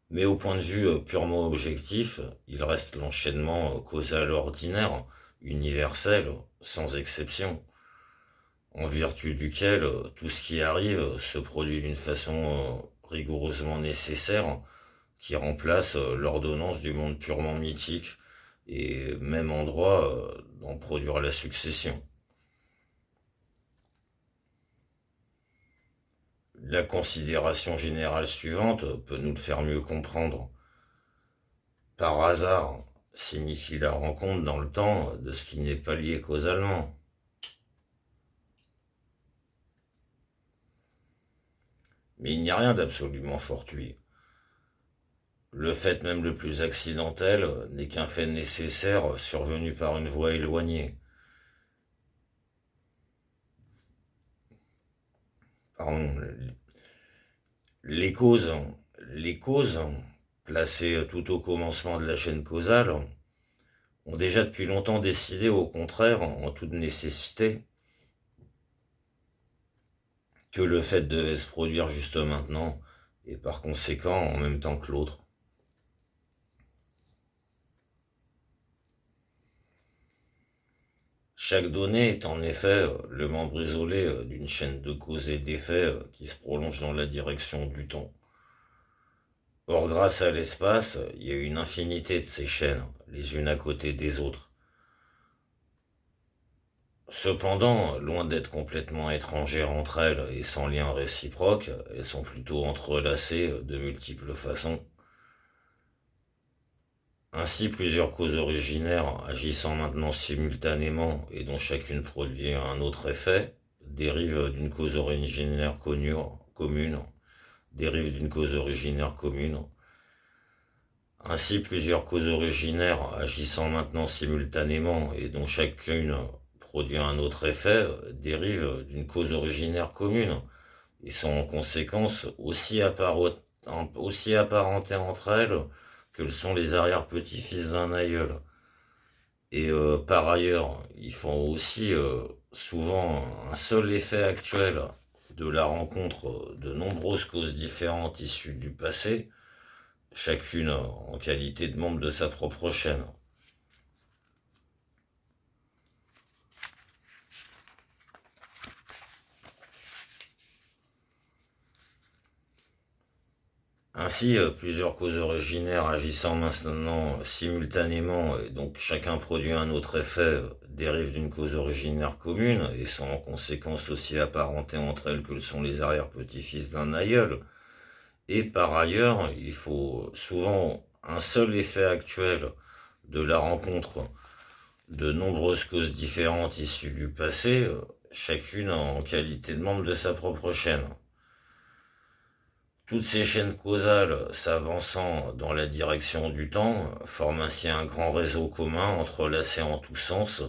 Mais au point de vue purement objectif, il reste l'enchaînement causal ordinaire, universel, sans exception, en vertu duquel tout ce qui arrive se produit d'une façon rigoureusement nécessaire, qui remplace l'ordonnance du monde purement mythique, et même en droit d'en produire la succession. La considération générale suivante peut nous le faire mieux comprendre. Par hasard signifie la rencontre dans le temps de ce qui n'est pas lié causalement. Mais il n'y a rien d'absolument fortuit. Le fait même le plus accidentel n'est qu'un fait nécessaire survenu par une voie éloignée. Pardon, les causes, les causes, placées tout au commencement de la chaîne causale, ont déjà depuis longtemps décidé au contraire, en toute nécessité, que le fait devait se produire juste maintenant, et par conséquent en même temps que l'autre. Chaque donnée est en effet le membre isolé d'une chaîne de causes et d'effets qui se prolonge dans la direction du temps. Or, grâce à l'espace, il y a une infinité de ces chaînes, les unes à côté des autres. Cependant, loin d'être complètement étrangères entre elles et sans lien réciproque, elles sont plutôt entrelacées de multiples façons. Ainsi, plusieurs causes originaires agissant maintenant simultanément et dont chacune produit un autre effet, dérivent d'une cause originaire commune, dérivent d'une cause originaire commune. Ainsi, plusieurs causes originaires agissant maintenant simultanément et dont chacune produit un autre effet, dérivent d'une cause originaire commune et sont en conséquence aussi apparentées entre elles que le sont les arrière-petits-fils d'un aïeul. Et par ailleurs, ils font aussi souvent un seul effet actuel de la rencontre de nombreuses causes différentes issues du passé, chacune en qualité de membre de sa propre chaîne. Ainsi, plusieurs causes originaires agissant maintenant simultanément, et donc chacun produit un autre effet, dérivent d'une cause originaire commune, et sont en conséquence aussi apparentées entre elles que le sont les arrière-petits-fils d'un aïeul. Et par ailleurs, il faut souvent un seul effet actuel de la rencontre de nombreuses causes différentes issues du passé, chacune en qualité de membre de sa propre chaîne. Toutes ces chaînes causales s'avançant dans la direction du temps forment ainsi un grand réseau commun entrelacé en tous sens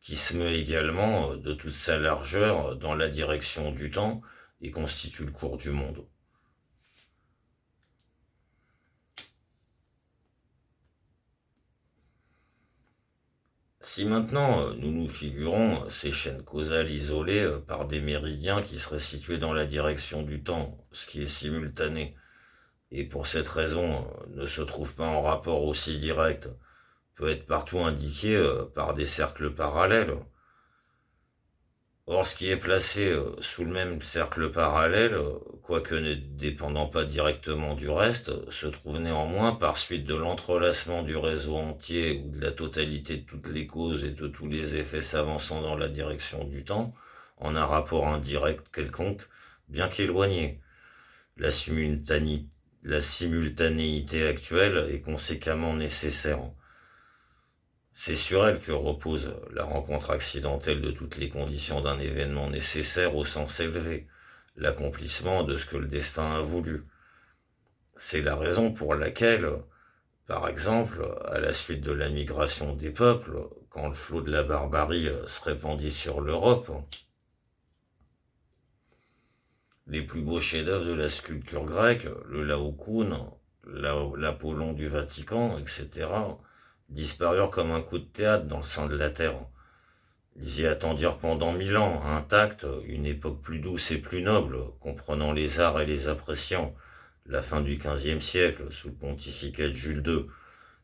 qui se meut également de toute sa largeur dans la direction du temps et constitue le cours du monde. Si maintenant nous nous figurons ces chaînes causales isolées par des méridiens qui seraient situés dans la direction du temps, ce qui est simultané, et pour cette raison ne se trouve pas en rapport aussi direct, peut être partout indiqué par des cercles parallèles. Or, ce qui est placé sous le même cercle parallèle, quoique ne dépendant pas directement du reste, se trouve néanmoins par suite de l'entrelacement du réseau entier ou de la totalité de toutes les causes et de tous les effets s'avançant dans la direction du temps, en un rapport indirect quelconque, bien qu'éloigné. La simultanéité actuelle est conséquemment nécessaire. C'est sur elle que repose la rencontre accidentelle de toutes les conditions d'un événement nécessaire au sens élevé, l'accomplissement de ce que le destin a voulu. C'est la raison pour laquelle, par exemple, à la suite de la migration des peuples, quand le flot de la barbarie se répandit sur l'Europe, les plus beaux chefs-d'œuvre de la sculpture grecque, le Laocoon, l'Apollon du Vatican, etc., disparurent comme un coup de théâtre dans le sein de la terre. Ils y attendirent pendant 1000 ans, intacte, une époque plus douce et plus noble, comprenant les arts et les appréciants, la fin du XVe siècle, sous le pontificat de Jules II,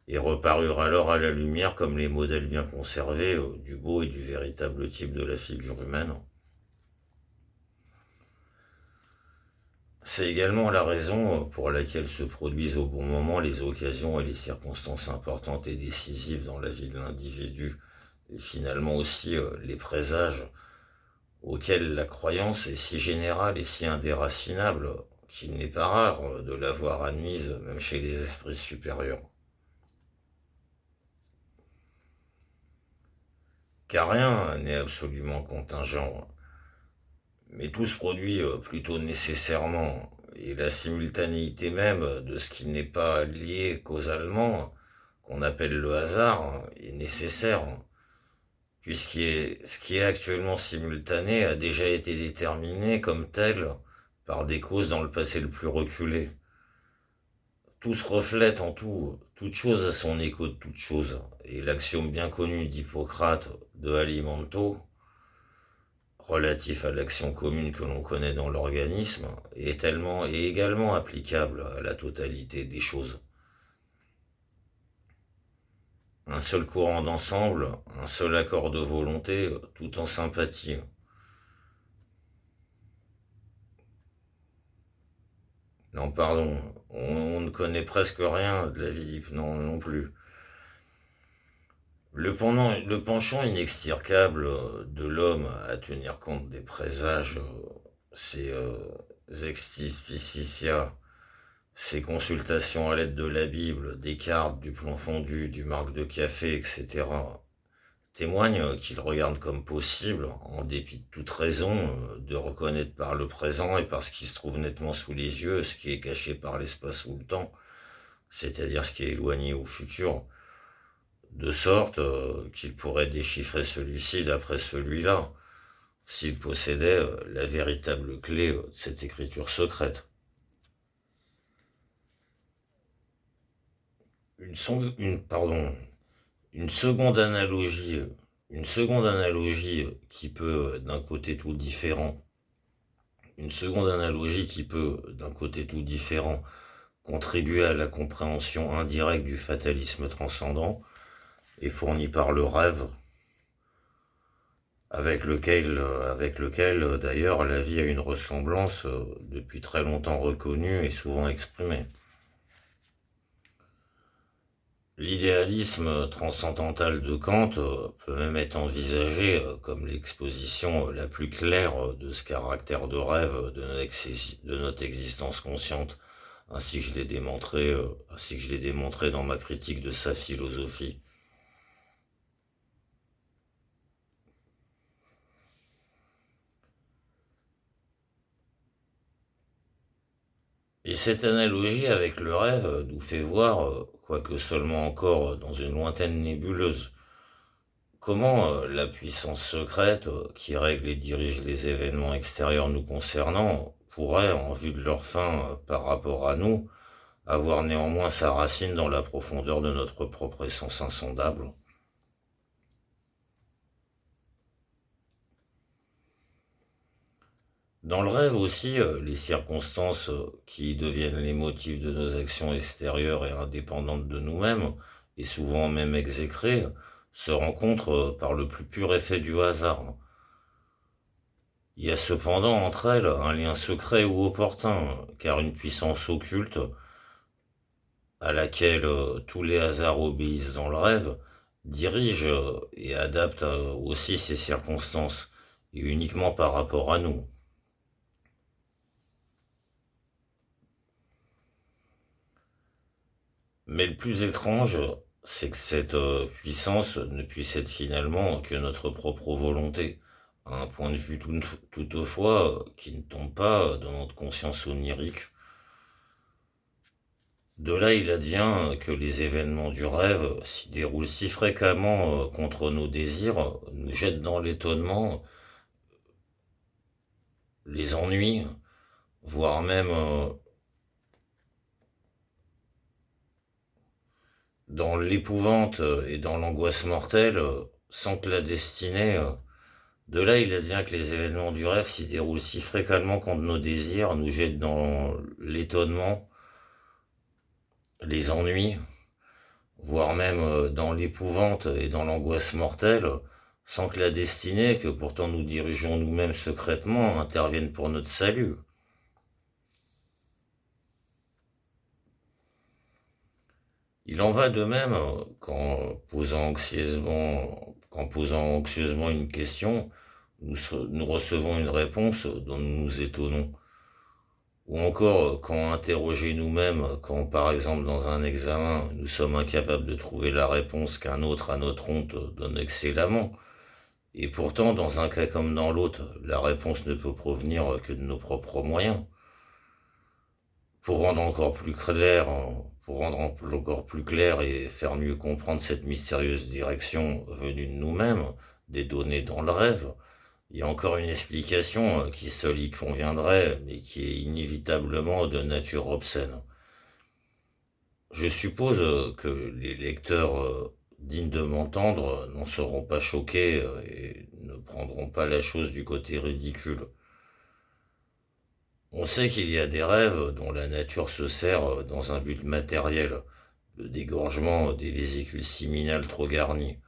et reparurent alors à la lumière comme les modèles bien conservés du beau et du véritable type de la figure humaine. C'est également la raison pour laquelle se produisent au bon moment les occasions et les circonstances importantes et décisives dans la vie de l'individu, et finalement aussi les présages auxquels la croyance est si générale et si indéracinable qu'il n'est pas rare de l'avoir admise même chez les esprits supérieurs. Car rien n'est absolument contingent, mais tout se produit plutôt nécessairement, et la simultanéité même de ce qui n'est pas lié causalement, qu'on appelle le hasard, est nécessaire, puisque ce qui est actuellement simultané a déjà été déterminé comme tel par des causes dans le passé le plus reculé. Tout se reflète en tout, toute chose a son écho de toute chose, et l'axiome bien connu d'Hippocrate de Alimento, relatif à l'action commune que l'on connaît dans l'organisme, est également applicable à la totalité des choses. Un seul courant d'ensemble, un seul accord de volonté, tout en sympathie. Non, pardon, on ne connaît presque rien de la vie d'Hypnon non plus. Le penchant inextircable de l'homme à tenir compte des présages, ses extispicia, ses consultations à l'aide de la Bible, des cartes, du plomb fondu, du marc de café, etc., témoignent qu'il regarde comme possible, en dépit de toute raison, de reconnaître par le présent et par ce qui se trouve nettement sous les yeux ce qui est caché par l'espace ou le temps, c'est-à-dire ce qui est éloigné au futur, de sorte qu'il pourrait déchiffrer celui-ci d'après celui-là, s'il possédait la véritable clé de cette écriture secrète. Une seconde analogie, qui peut d'un côté tout différent, contribuer à la compréhension indirecte du fatalisme transcendant, est fournie par le rêve, avec lequel d'ailleurs la vie a une ressemblance depuis très longtemps reconnue et souvent exprimée. L'idéalisme transcendantal de Kant peut même être envisagé comme l'exposition la plus claire de ce caractère de rêve de notre existence consciente, ainsi que je l'ai démontré dans ma critique de sa philosophie. Et cette analogie avec le rêve nous fait voir, quoique seulement encore dans une lointaine nébuleuse, comment la puissance secrète qui règle et dirige les événements extérieurs nous concernant pourrait, en vue de leur fin par rapport à nous, avoir néanmoins sa racine dans la profondeur de notre propre essence insondable. Dans le rêve aussi, les circonstances qui deviennent les motifs de nos actions extérieures et indépendantes de nous-mêmes, et souvent même exécrées, se rencontrent par le plus pur effet du hasard. Il y a cependant entre elles un lien secret ou opportun, car une puissance occulte, à laquelle tous les hasards obéissent dans le rêve, dirige et adapte aussi ces circonstances, et uniquement par rapport à nous. Mais le plus étrange, c'est que cette puissance ne puisse être finalement que notre propre volonté, à un point de vue toutefois qui ne tombe pas dans notre conscience onirique. De là, il advient que les événements du rêve s'y déroulent si fréquemment contre nos désirs, nous jettent dans l'étonnement, les ennuis, voire même dans l'épouvante et dans l'angoisse mortelle, sans que la destinée... De là, il advient que les événements du rêve s'y déroulent si fréquemment contre nos désirs, nous jettent dans l'étonnement, les ennuis, voire même dans l'épouvante et dans l'angoisse mortelle, sans que la destinée, que pourtant nous dirigeons nous-mêmes secrètement, intervienne pour notre salut. Il en va de même qu'en posant anxieusement une question, nous recevons une réponse dont nous nous étonnons. Ou encore quand interroger nous-mêmes, quand par exemple dans un examen, nous sommes incapables de trouver la réponse qu'un autre à notre honte donne excellemment. Et pourtant, dans un cas comme dans l'autre, la réponse ne peut provenir que de nos propres moyens. Pour rendre encore plus clair, et faire mieux comprendre cette mystérieuse direction venue de nous-mêmes, des données dans le rêve, il y a encore une explication qui seule y conviendrait, mais qui est inévitablement de nature obscène. Je suppose que les lecteurs dignes de m'entendre n'en seront pas choqués et ne prendront pas la chose du côté ridicule. On sait qu'il y a des rêves dont la nature se sert dans un but matériel, le dégorgement des vésicules séminales trop garnies.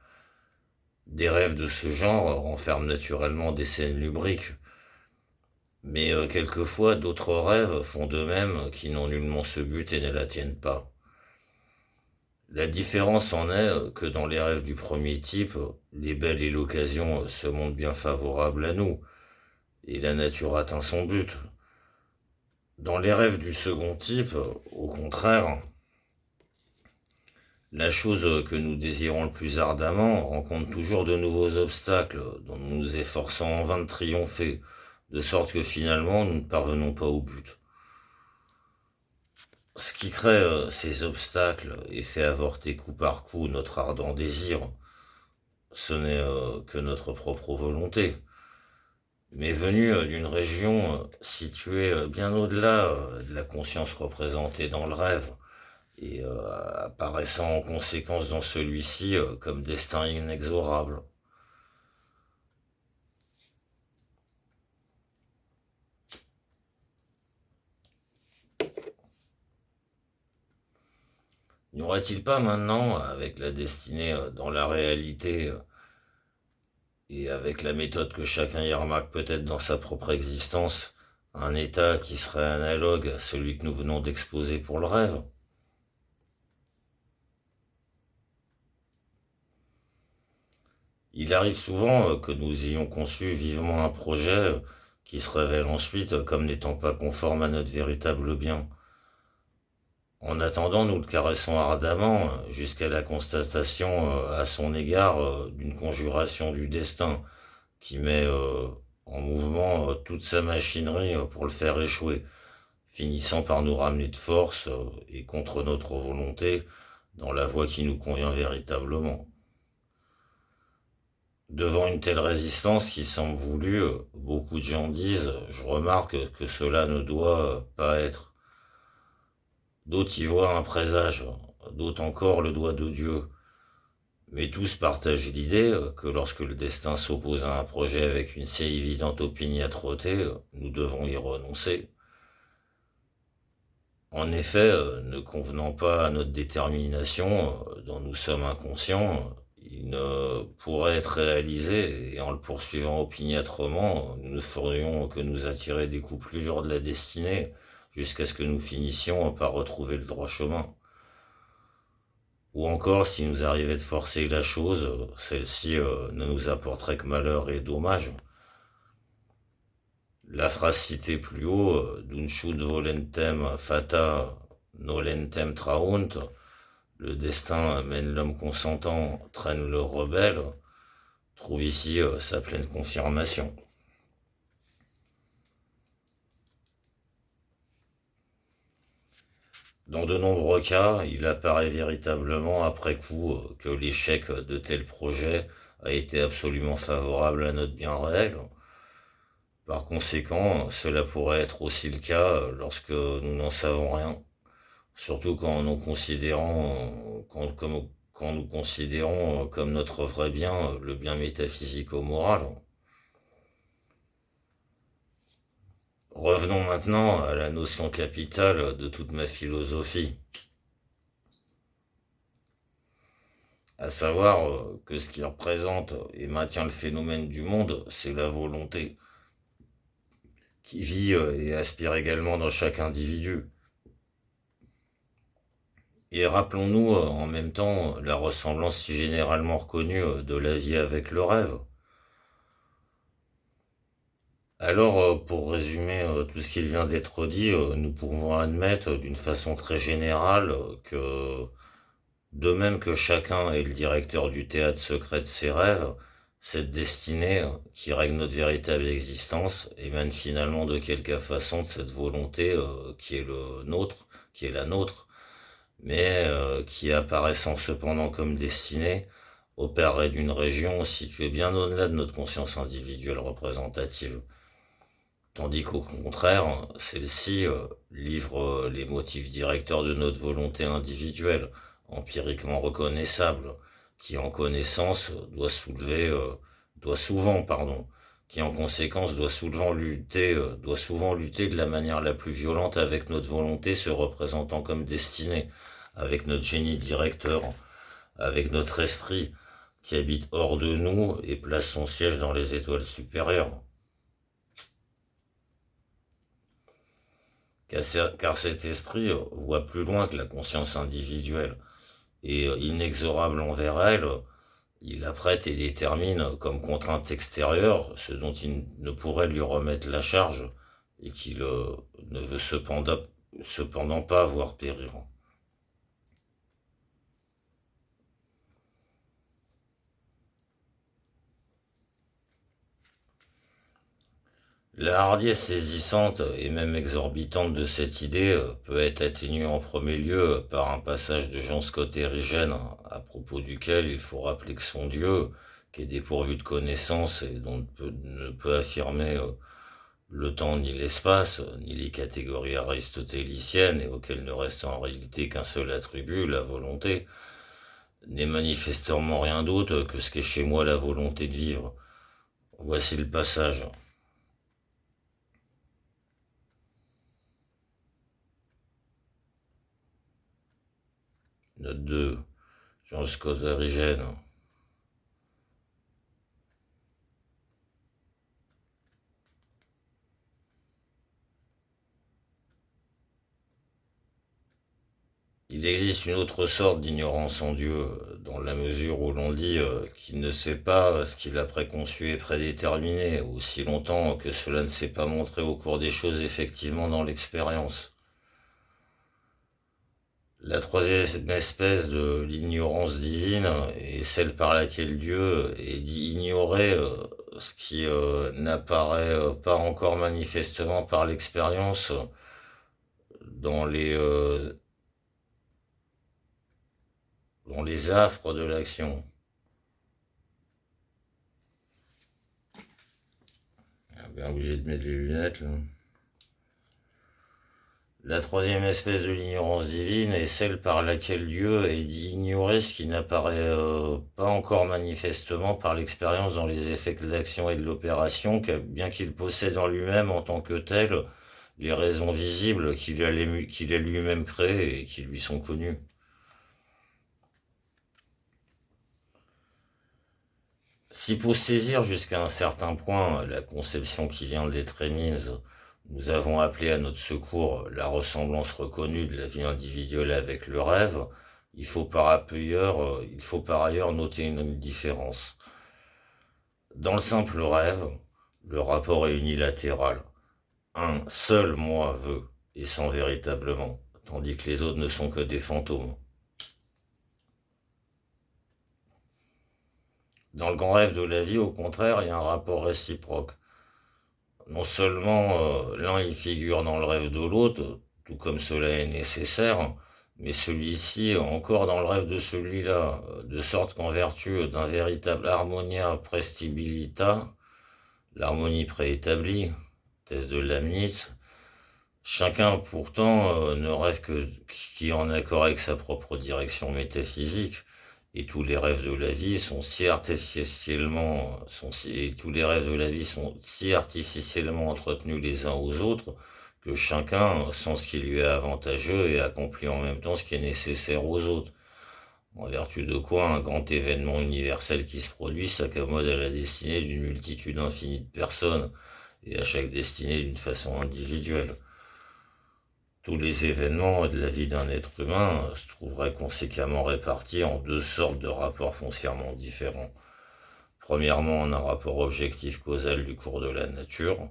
Des rêves de ce genre renferment naturellement des scènes lubriques, mais quelquefois d'autres rêves font de même qui n'ont nullement ce but et ne la tiennent pas. La différence en est que dans les rêves du premier type, les belles et l'occasion se montrent bien favorables à nous, et la nature atteint son but. Dans les rêves du second type, au contraire, la chose que nous désirons le plus ardemment rencontre toujours de nouveaux obstacles dont nous nous efforçons en vain de triompher, de sorte que finalement nous ne parvenons pas au but. Ce qui crée ces obstacles et fait avorter coup par coup notre ardent désir, ce n'est que notre propre volonté, mais venue d'une région située bien au-delà de la conscience représentée dans le rêve, et apparaissant en conséquence dans celui-ci comme destin inexorable. N'y aurait-il pas maintenant, avec la destinée dans la réalité et avec la méthode que chacun y remarque peut-être dans sa propre existence, un état qui serait analogue à celui que nous venons d'exposer pour le rêve? Il arrive souvent que nous ayons conçu vivement un projet qui se révèle ensuite comme n'étant pas conforme à notre véritable bien. En attendant, nous le caressons ardemment jusqu'à la constatation à son égard d'une conjuration du destin qui met en mouvement toute sa machinerie pour le faire échouer. finissant par nous ramener de force et contre notre volonté dans la voie qui nous convient véritablement. Devant une telle résistance qui semble voulue, beaucoup de gens disent, je remarque que cela ne doit pas être. D'autres y voient un présage, d'autres encore le doigt de Dieu. Mais tous partagent l'idée que lorsque le destin s'oppose à un projet avec une si évidente opiniâtreté, nous devons y renoncer. En effet, ne convenant pas à notre détermination, dont nous sommes inconscients, il ne pourrait être réalisé, et en le poursuivant opiniâtrement, nous ne ferions que nous attirer des coups plus durs de la destinée, jusqu'à ce que nous finissions par retrouver le droit chemin. Ou encore, si nous arrivait de forcer la chose, celle-ci ne nous apporterait que malheur et dommage. La phrase citée plus haut, Dunsud volentem fata nolentem traunt, le destin mène l'homme consentant, traîne le rebelle, trouve ici sa pleine confirmation. Dans de nombreux cas, il apparaît véritablement après coup que l'échec de tel projet a été absolument favorable à notre bien réel. Par conséquent, cela pourrait être aussi le cas lorsque nous n'en savons rien, surtout quand nous considérons comme notre vrai bien le bien métaphysico-moral. Revenons maintenant à la notion capitale de toute ma philosophie, à savoir que ce qui représente et maintient le phénomène du monde, c'est la volonté, qui vit et aspire également dans chaque individu. Et rappelons-nous en même temps la ressemblance si généralement reconnue de la vie avec le rêve. Alors, pour résumer tout ce qui vient d'être dit, nous pouvons admettre d'une façon très générale que, de même que chacun est le directeur du théâtre secret de ses rêves, cette destinée qui règle notre véritable existence émane finalement de quelque façon de cette volonté qui est le nôtre, qui est la nôtre, mais qui apparaissant cependant comme destinée, opérerait d'une région située bien au-delà de notre conscience individuelle représentative. Tandis qu'au contraire, celle-ci livre les motifs directeurs de notre volonté individuelle, empiriquement reconnaissable, qui en connaissance qui en conséquence doit souvent lutter de la manière la plus violente avec notre volonté se représentant comme destinée, avec notre génie directeur, avec notre esprit, qui habite hors de nous et place son siège dans les étoiles supérieures. Car cet esprit voit plus loin que la conscience individuelle, et inexorable envers elle, il apprête et détermine comme contrainte extérieure ce dont il ne pourrait lui remettre la charge, et qu'il ne veut cependant pas voir périr. La hardiesse saisissante et même exorbitante de cette idée peut être atténuée en premier lieu par un passage de Jean Scott Érigène, à propos duquel il faut rappeler que son Dieu, qui est dépourvu de connaissances et dont ne peut affirmer le temps ni l'espace, ni les catégories aristotéliciennes et auxquelles ne reste en réalité qu'un seul attribut, la volonté, n'est manifestement rien d'autre que ce qu'est chez moi la volonté de vivre. Voici le passage. Note 2. Jean Scott Érigène. Il existe une autre sorte d'ignorance en Dieu, dans la mesure où l'on dit qu'il ne sait pas ce qu'il a préconçu et prédéterminé, aussi longtemps que cela ne s'est pas montré au cours des choses effectivement dans l'expérience. La troisième espèce de l'ignorance divine est celle par laquelle Dieu est dit ignorer ce qui n'apparaît pas encore manifestement par l'expérience, dans les affres de l'action. Bien obligé de mettre les lunettes là. La troisième espèce de l'ignorance divine est celle par laquelle Dieu est dit ignorer ce qui n'apparaît pas encore manifestement par l'expérience dans les effets de l'action et de l'opération, bien qu'il possède en lui-même en tant que tel les raisons visibles qu'il a lui-même créées et qui lui sont connues. Si pour saisir jusqu'à un certain point la conception qui vient d'être émise, nous avons appelé à notre secours la ressemblance reconnue de la vie individuelle avec le rêve, il faut par ailleurs noter une différence. Dans le simple rêve, le rapport est unilatéral. Un seul moi veut et sent véritablement, tandis que les autres ne sont que des fantômes. Dans le grand rêve de la vie, au contraire, il y a un rapport réciproque. Non seulement l'un y figure dans le rêve de l'autre, tout comme cela est nécessaire, mais celui-ci encore dans le rêve de celui-là, de sorte qu'en vertu d'un véritable harmonia praestibilita, l'harmonie préétablie, thèse de Leibniz, chacun pourtant ne rêve que ce qui est en accord avec sa propre direction métaphysique, et tous les rêves de la vie sont si artificiellement entretenus les uns aux autres que chacun sent ce qui lui est avantageux et accomplit en même temps ce qui est nécessaire aux autres. En vertu de quoi un grand événement universel qui se produit s'accommode à la destinée d'une multitude infinie de personnes, et à chaque destinée d'une façon individuelle. Tous les événements de la vie d'un être humain se trouveraient conséquemment répartis en deux sortes de rapports foncièrement différents. Premièrement, en un rapport objectif causal du cours de la nature.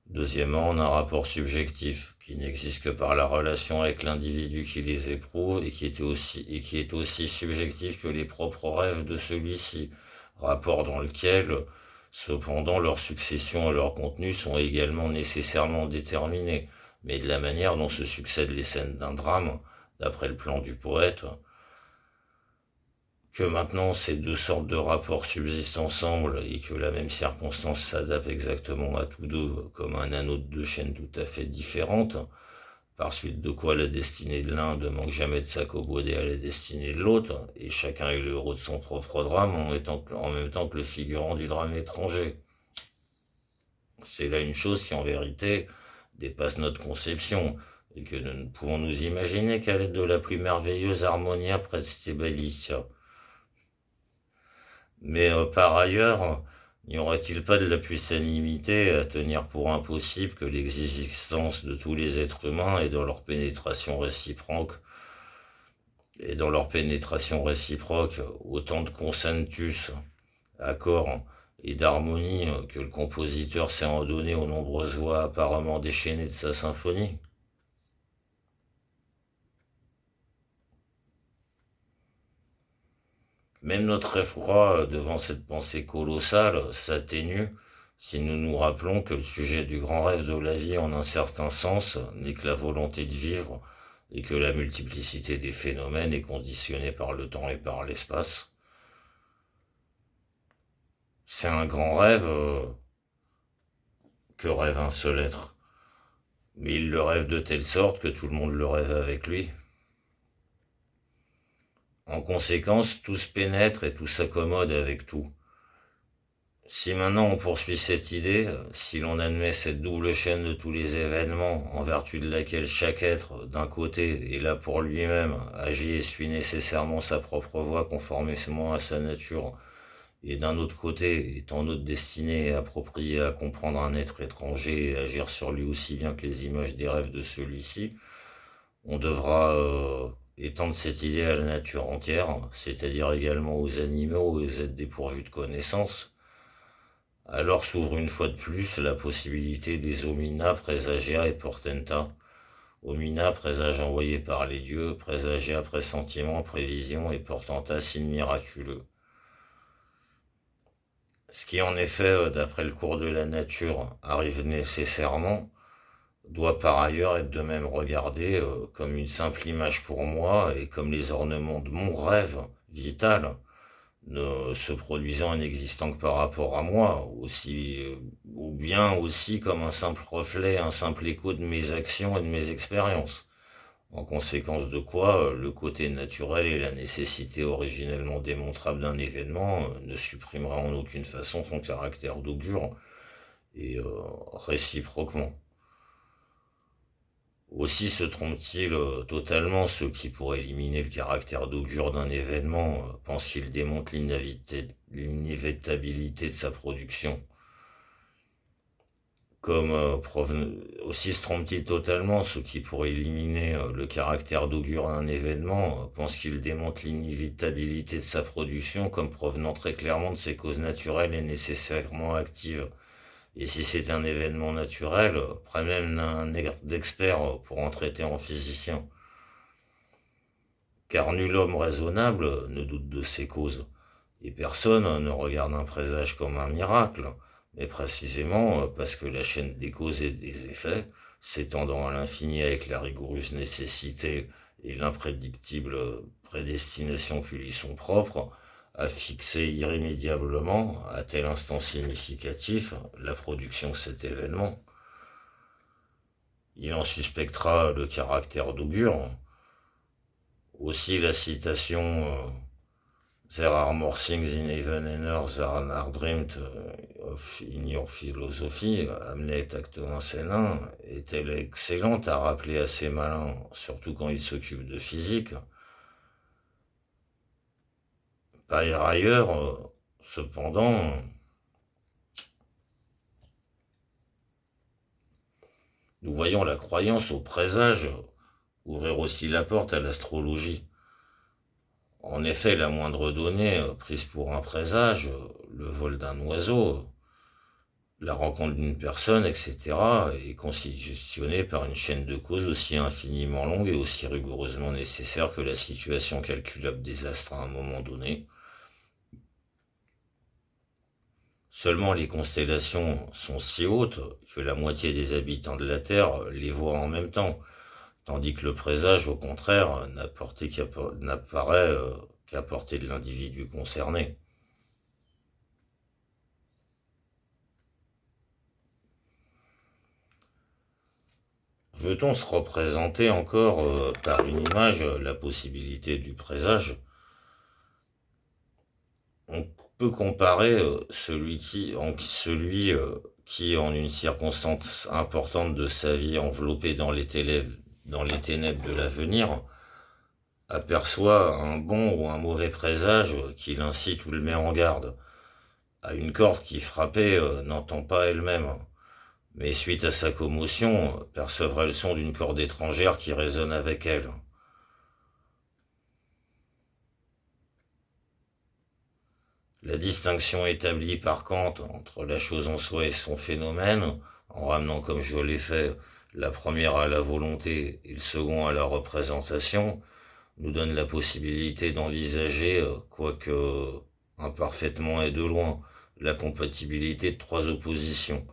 Deuxièmement, en un rapport subjectif, qui n'existe que par la relation avec l'individu qui les éprouve et qui est aussi subjectif que les propres rêves de celui-ci, rapport dans lequel, cependant, leur succession et leur contenu sont également nécessairement déterminés, mais de la manière dont se succèdent les scènes d'un drame, d'après le plan du poète, que maintenant ces deux sortes de rapports subsistent ensemble et que la même circonstance s'adapte exactement à tous deux comme un anneau de deux chaînes tout à fait différentes, par suite de quoi la destinée de l'un ne manque jamais de s'accommoder à la destinée de l'autre, et chacun est le héros de son propre drame en même temps que le figurant du drame étranger. C'est là une chose qui en vérité dépasse notre conception, et que nous ne pouvons nous imaginer qu'à l'aide de la plus merveilleuse harmonia praestibilitia. Mais par ailleurs, n'y aurait-il pas de la pusillanimité à tenir pour impossible que l'existence de tous les êtres humains et dans leur pénétration réciproque, autant de consentus, accords et d'harmonie que le compositeur s'est en donné aux nombreuses voix apparemment déchaînées de sa symphonie? Même notre effroi devant cette pensée colossale s'atténue si nous nous rappelons que le sujet du grand rêve de la vie en un certain sens n'est que la volonté de vivre et que la multiplicité des phénomènes est conditionnée par le temps et par l'espace. C'est un grand rêve que rêve un seul être, mais il le rêve de telle sorte que tout le monde le rêve avec lui. En conséquence, tout se pénètre et tout s'accommode avec tout. Si maintenant on poursuit cette idée, si l'on admet cette double chaîne de tous les événements, en vertu de laquelle chaque être, d'un côté, est là pour lui-même, agit et suit nécessairement sa propre voie conformément à sa nature, et d'un autre côté, est en autre destinée et appropriée à comprendre un être étranger et agir sur lui aussi bien que les images des rêves de celui-ci, on devra étendre cette idée à la nature entière, c'est-à-dire également aux animaux et aux êtres dépourvus de connaissance. Alors s'ouvre une fois de plus la possibilité des omina, présagia et portenta. Omina, présage envoyé par les dieux, présagia, pressentiment, prévision et portenta, signe miraculeux. Ce qui en effet, d'après le cours de la nature, arrive nécessairement, doit par ailleurs être de même regardé comme une simple image pour moi et comme les ornements de mon rêve vital, ne se produisant et n'existant que par rapport à moi, ou bien aussi comme un simple reflet, un simple écho de mes actions et de mes expériences. En conséquence de quoi, le côté naturel et la nécessité originellement démontrable d'un événement ne supprimera en aucune façon son caractère d'augure, et réciproquement. Aussi se trompent-ils totalement ceux qui, pour éliminer le caractère d'augure d'un événement, pensent qu'il démontre l'inévitabilité de sa production. Aussi se trompent-ils totalement ceux qui, pour éliminer le caractère d'augure d'un événement, pensent qu'il démontre l'inévitabilité de sa production comme provenant très clairement de ses causes naturelles et nécessairement actives. Et si c'est un événement naturel, près même d'un d'expert pour en traiter en physicien. Car nul homme raisonnable ne doute de ces causes, et personne ne regarde un présage comme un miracle, mais précisément parce que la chaîne des causes et des effets, s'étendant à l'infini avec la rigoureuse nécessité et l'imprédictible prédestination qui lui sont propres, a fixé irrémédiablement, à tel instant significatif, la production de cet événement. Il en suspectera le caractère d'augure. Aussi la citation There are more things in heaven and earth than are dreamed of in your philosophy, Hamlet, acte 1, scène 1, est-elle excellente à rappeler à ces malins, surtout quand ils s'occupent de physique. Par ailleurs, cependant, nous voyons la croyance au présage ouvrir aussi la porte à l'astrologie. En effet, la moindre donnée prise pour un présage, le vol d'un oiseau, la rencontre d'une personne, etc., est constitutionnée par une chaîne de causes aussi infiniment longue et aussi rigoureusement nécessaire que la situation calculable des astres à un moment donné. Seulement les constellations sont si hautes que la moitié des habitants de la Terre les voient en même temps, tandis que le présage, au contraire, n'apparaît qu'à portée de l'individu concerné. Veut-on se représenter encore par une image la possibilité du présage? On peut comparer celui qui, en une circonstance importante de sa vie enveloppée dans les ténèbres de l'avenir, aperçoit un bon ou un mauvais présage qui l'incite ou le met en garde, à une corde qui frappée n'entend pas elle-même, mais suite à sa commotion, percevrait le son d'une corde étrangère qui résonne avec elle. La distinction établie par Kant entre la chose en soi et son phénomène, en ramenant comme je l'ai fait la première à la volonté et le second à la représentation, nous donne la possibilité d'envisager, quoique imparfaitement et de loin, la compatibilité de trois oppositions.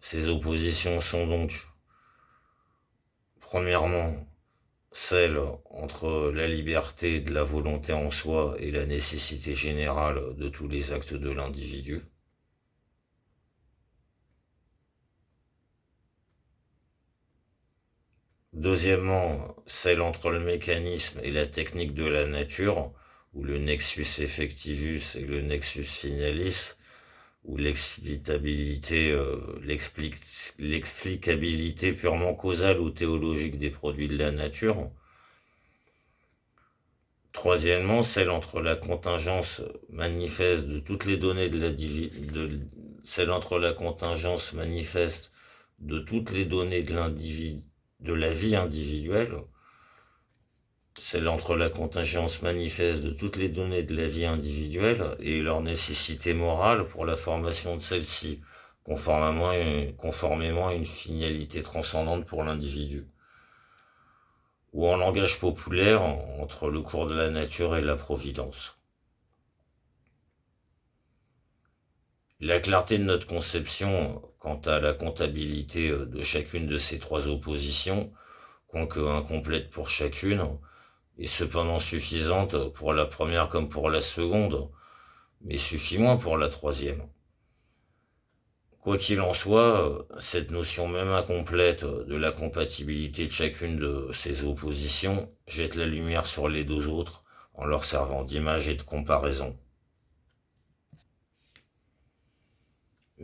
Ces oppositions sont donc, premièrement, celle entre la liberté de la volonté en soi et la nécessité générale de tous les actes de l'individu. Deuxièmement, celle entre le mécanisme et la technique de la nature, ou le nexus effectivus et le nexus finalis, ou l'explicabilité purement causale ou théologique des produits de la nature. Troisièmement, celle entre la contingence manifeste de toutes les données celle entre la contingence manifeste de toutes les données de la vie individuelle, celle entre la contingence manifeste de toutes les données de la vie individuelle et leur nécessité morale pour la formation de celle-ci, conformément à une finalité transcendante pour l'individu. Ou en langage populaire, entre le cours de la nature et la providence. La clarté de notre conception quant à la comptabilité de chacune de ces trois oppositions, quoique incomplète pour chacune, est cependant suffisante pour la première comme pour la seconde, mais suffit moins pour la troisième. Quoi qu'il en soit, cette notion même incomplète de la compatibilité de chacune de ces oppositions jette la lumière sur les deux autres en leur servant d'image et de comparaison.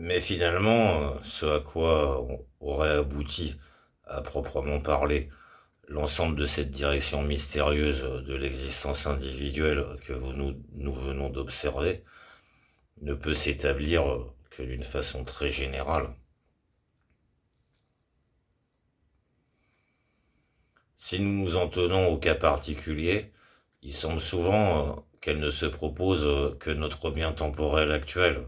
Mais finalement, ce à quoi aurait abouti, à proprement parler, l'ensemble de cette direction mystérieuse de l'existence individuelle que nous venons d'observer ne peut s'établir que d'une façon très générale. Si nous nous en tenons au cas particulier, il semble souvent qu'elle ne se propose que notre bien temporel actuel.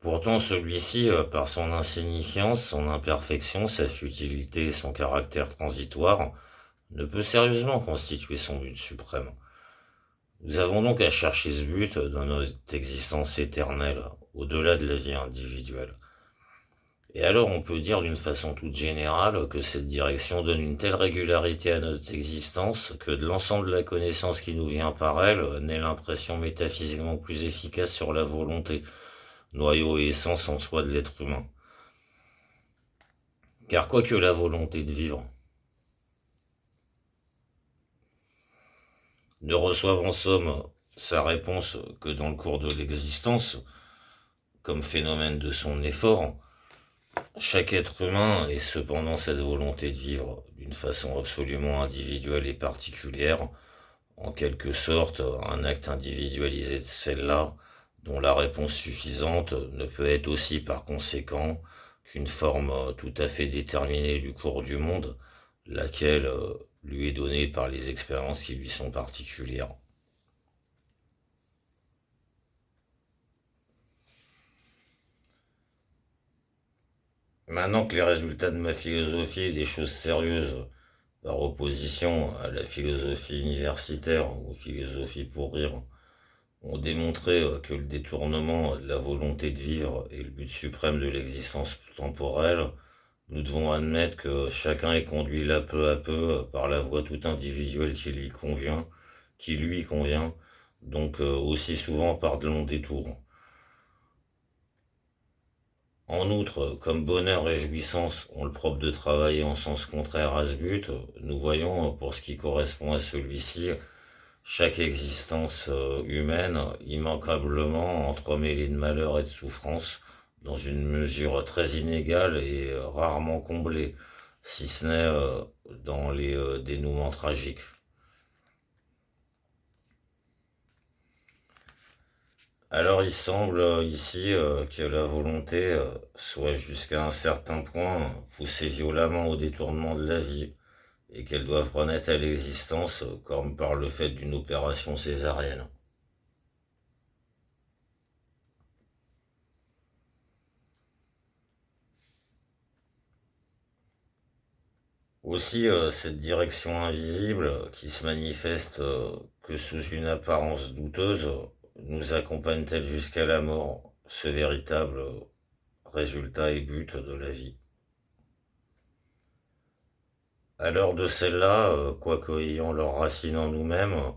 Pourtant, celui-ci, par son insignifiance, son imperfection, sa futilité et son caractère transitoire, ne peut sérieusement constituer son but suprême. Nous avons donc à chercher ce but dans notre existence éternelle, au-delà de la vie individuelle. Et alors on peut dire d'une façon toute générale que cette direction donne une telle régularité à notre existence que de l'ensemble de la connaissance qui nous vient par elle naît l'impression métaphysiquement plus efficace sur la volonté, noyau et essence en soi de l'être humain. Car quoique la volonté de vivre ne reçoive en somme sa réponse que dans le cours de l'existence, comme phénomène de son effort, chaque être humain est cependant cette volonté de vivre d'une façon absolument individuelle et particulière, en quelque sorte un acte individualisé de celle-là, dont la réponse suffisante ne peut être aussi par conséquent qu'une forme tout à fait déterminée du cours du monde, laquelle lui est donnée par les expériences qui lui sont particulières. Maintenant que les résultats de ma philosophie et des choses sérieuses, par opposition à la philosophie universitaire ou philosophie pour rire, ont démontré que le détournement de la volonté de vivre est le but suprême de l'existence temporelle, nous devons admettre que chacun est conduit là peu à peu par la voie toute individuelle qui lui convient, donc aussi souvent par de longs détours. En outre, comme bonheur et jouissance ont le propre de travailler en sens contraire à ce but, nous voyons, pour ce qui correspond à celui-ci, chaque existence humaine immanquablement entremêlée de malheur et de souffrance, dans une mesure très inégale et rarement comblée, si ce n'est dans les dénouements tragiques. Alors il semble ici que la volonté soit jusqu'à un certain point poussée violemment au détournement de la vie et qu'elle doive renaître à l'existence comme par le fait d'une opération césarienne. Aussi, cette direction invisible, qui se manifeste que sous une apparence douteuse, nous accompagne-t-elle jusqu'à la mort, ce véritable résultat et but de la vie. À l'heure de celle-là, quoique ayant leur racine en nous-mêmes,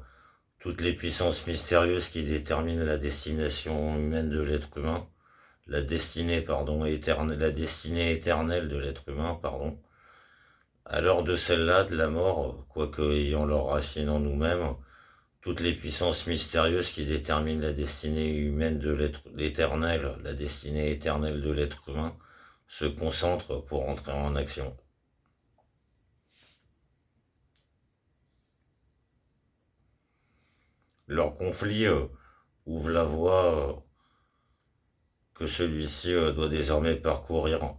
toutes les puissances mystérieuses qui déterminent la destination humaine de l'être humain, la destinée éternelle de l'être humain, pardon, à l'heure de celle-là, de la mort, quoique ayant leur racine en nous-mêmes, toutes les puissances mystérieuses qui déterminent la destinée humaine de l'éternel, la destinée éternelle de l'être humain, se concentrent pour entrer en action. Leur conflit ouvre la voie que celui-ci doit désormais parcourir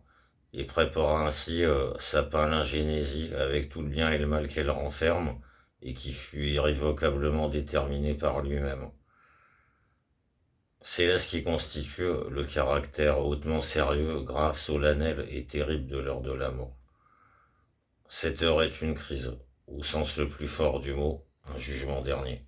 et prépare ainsi sa palingénésie avec tout le bien et le mal qu'elle renferme et qui fut irrévocablement déterminé par lui-même. C'est là ce qui constitue le caractère hautement sérieux, grave, solennel et terrible de l'heure de la mort. Cette heure est une crise, au sens le plus fort du mot, un jugement dernier.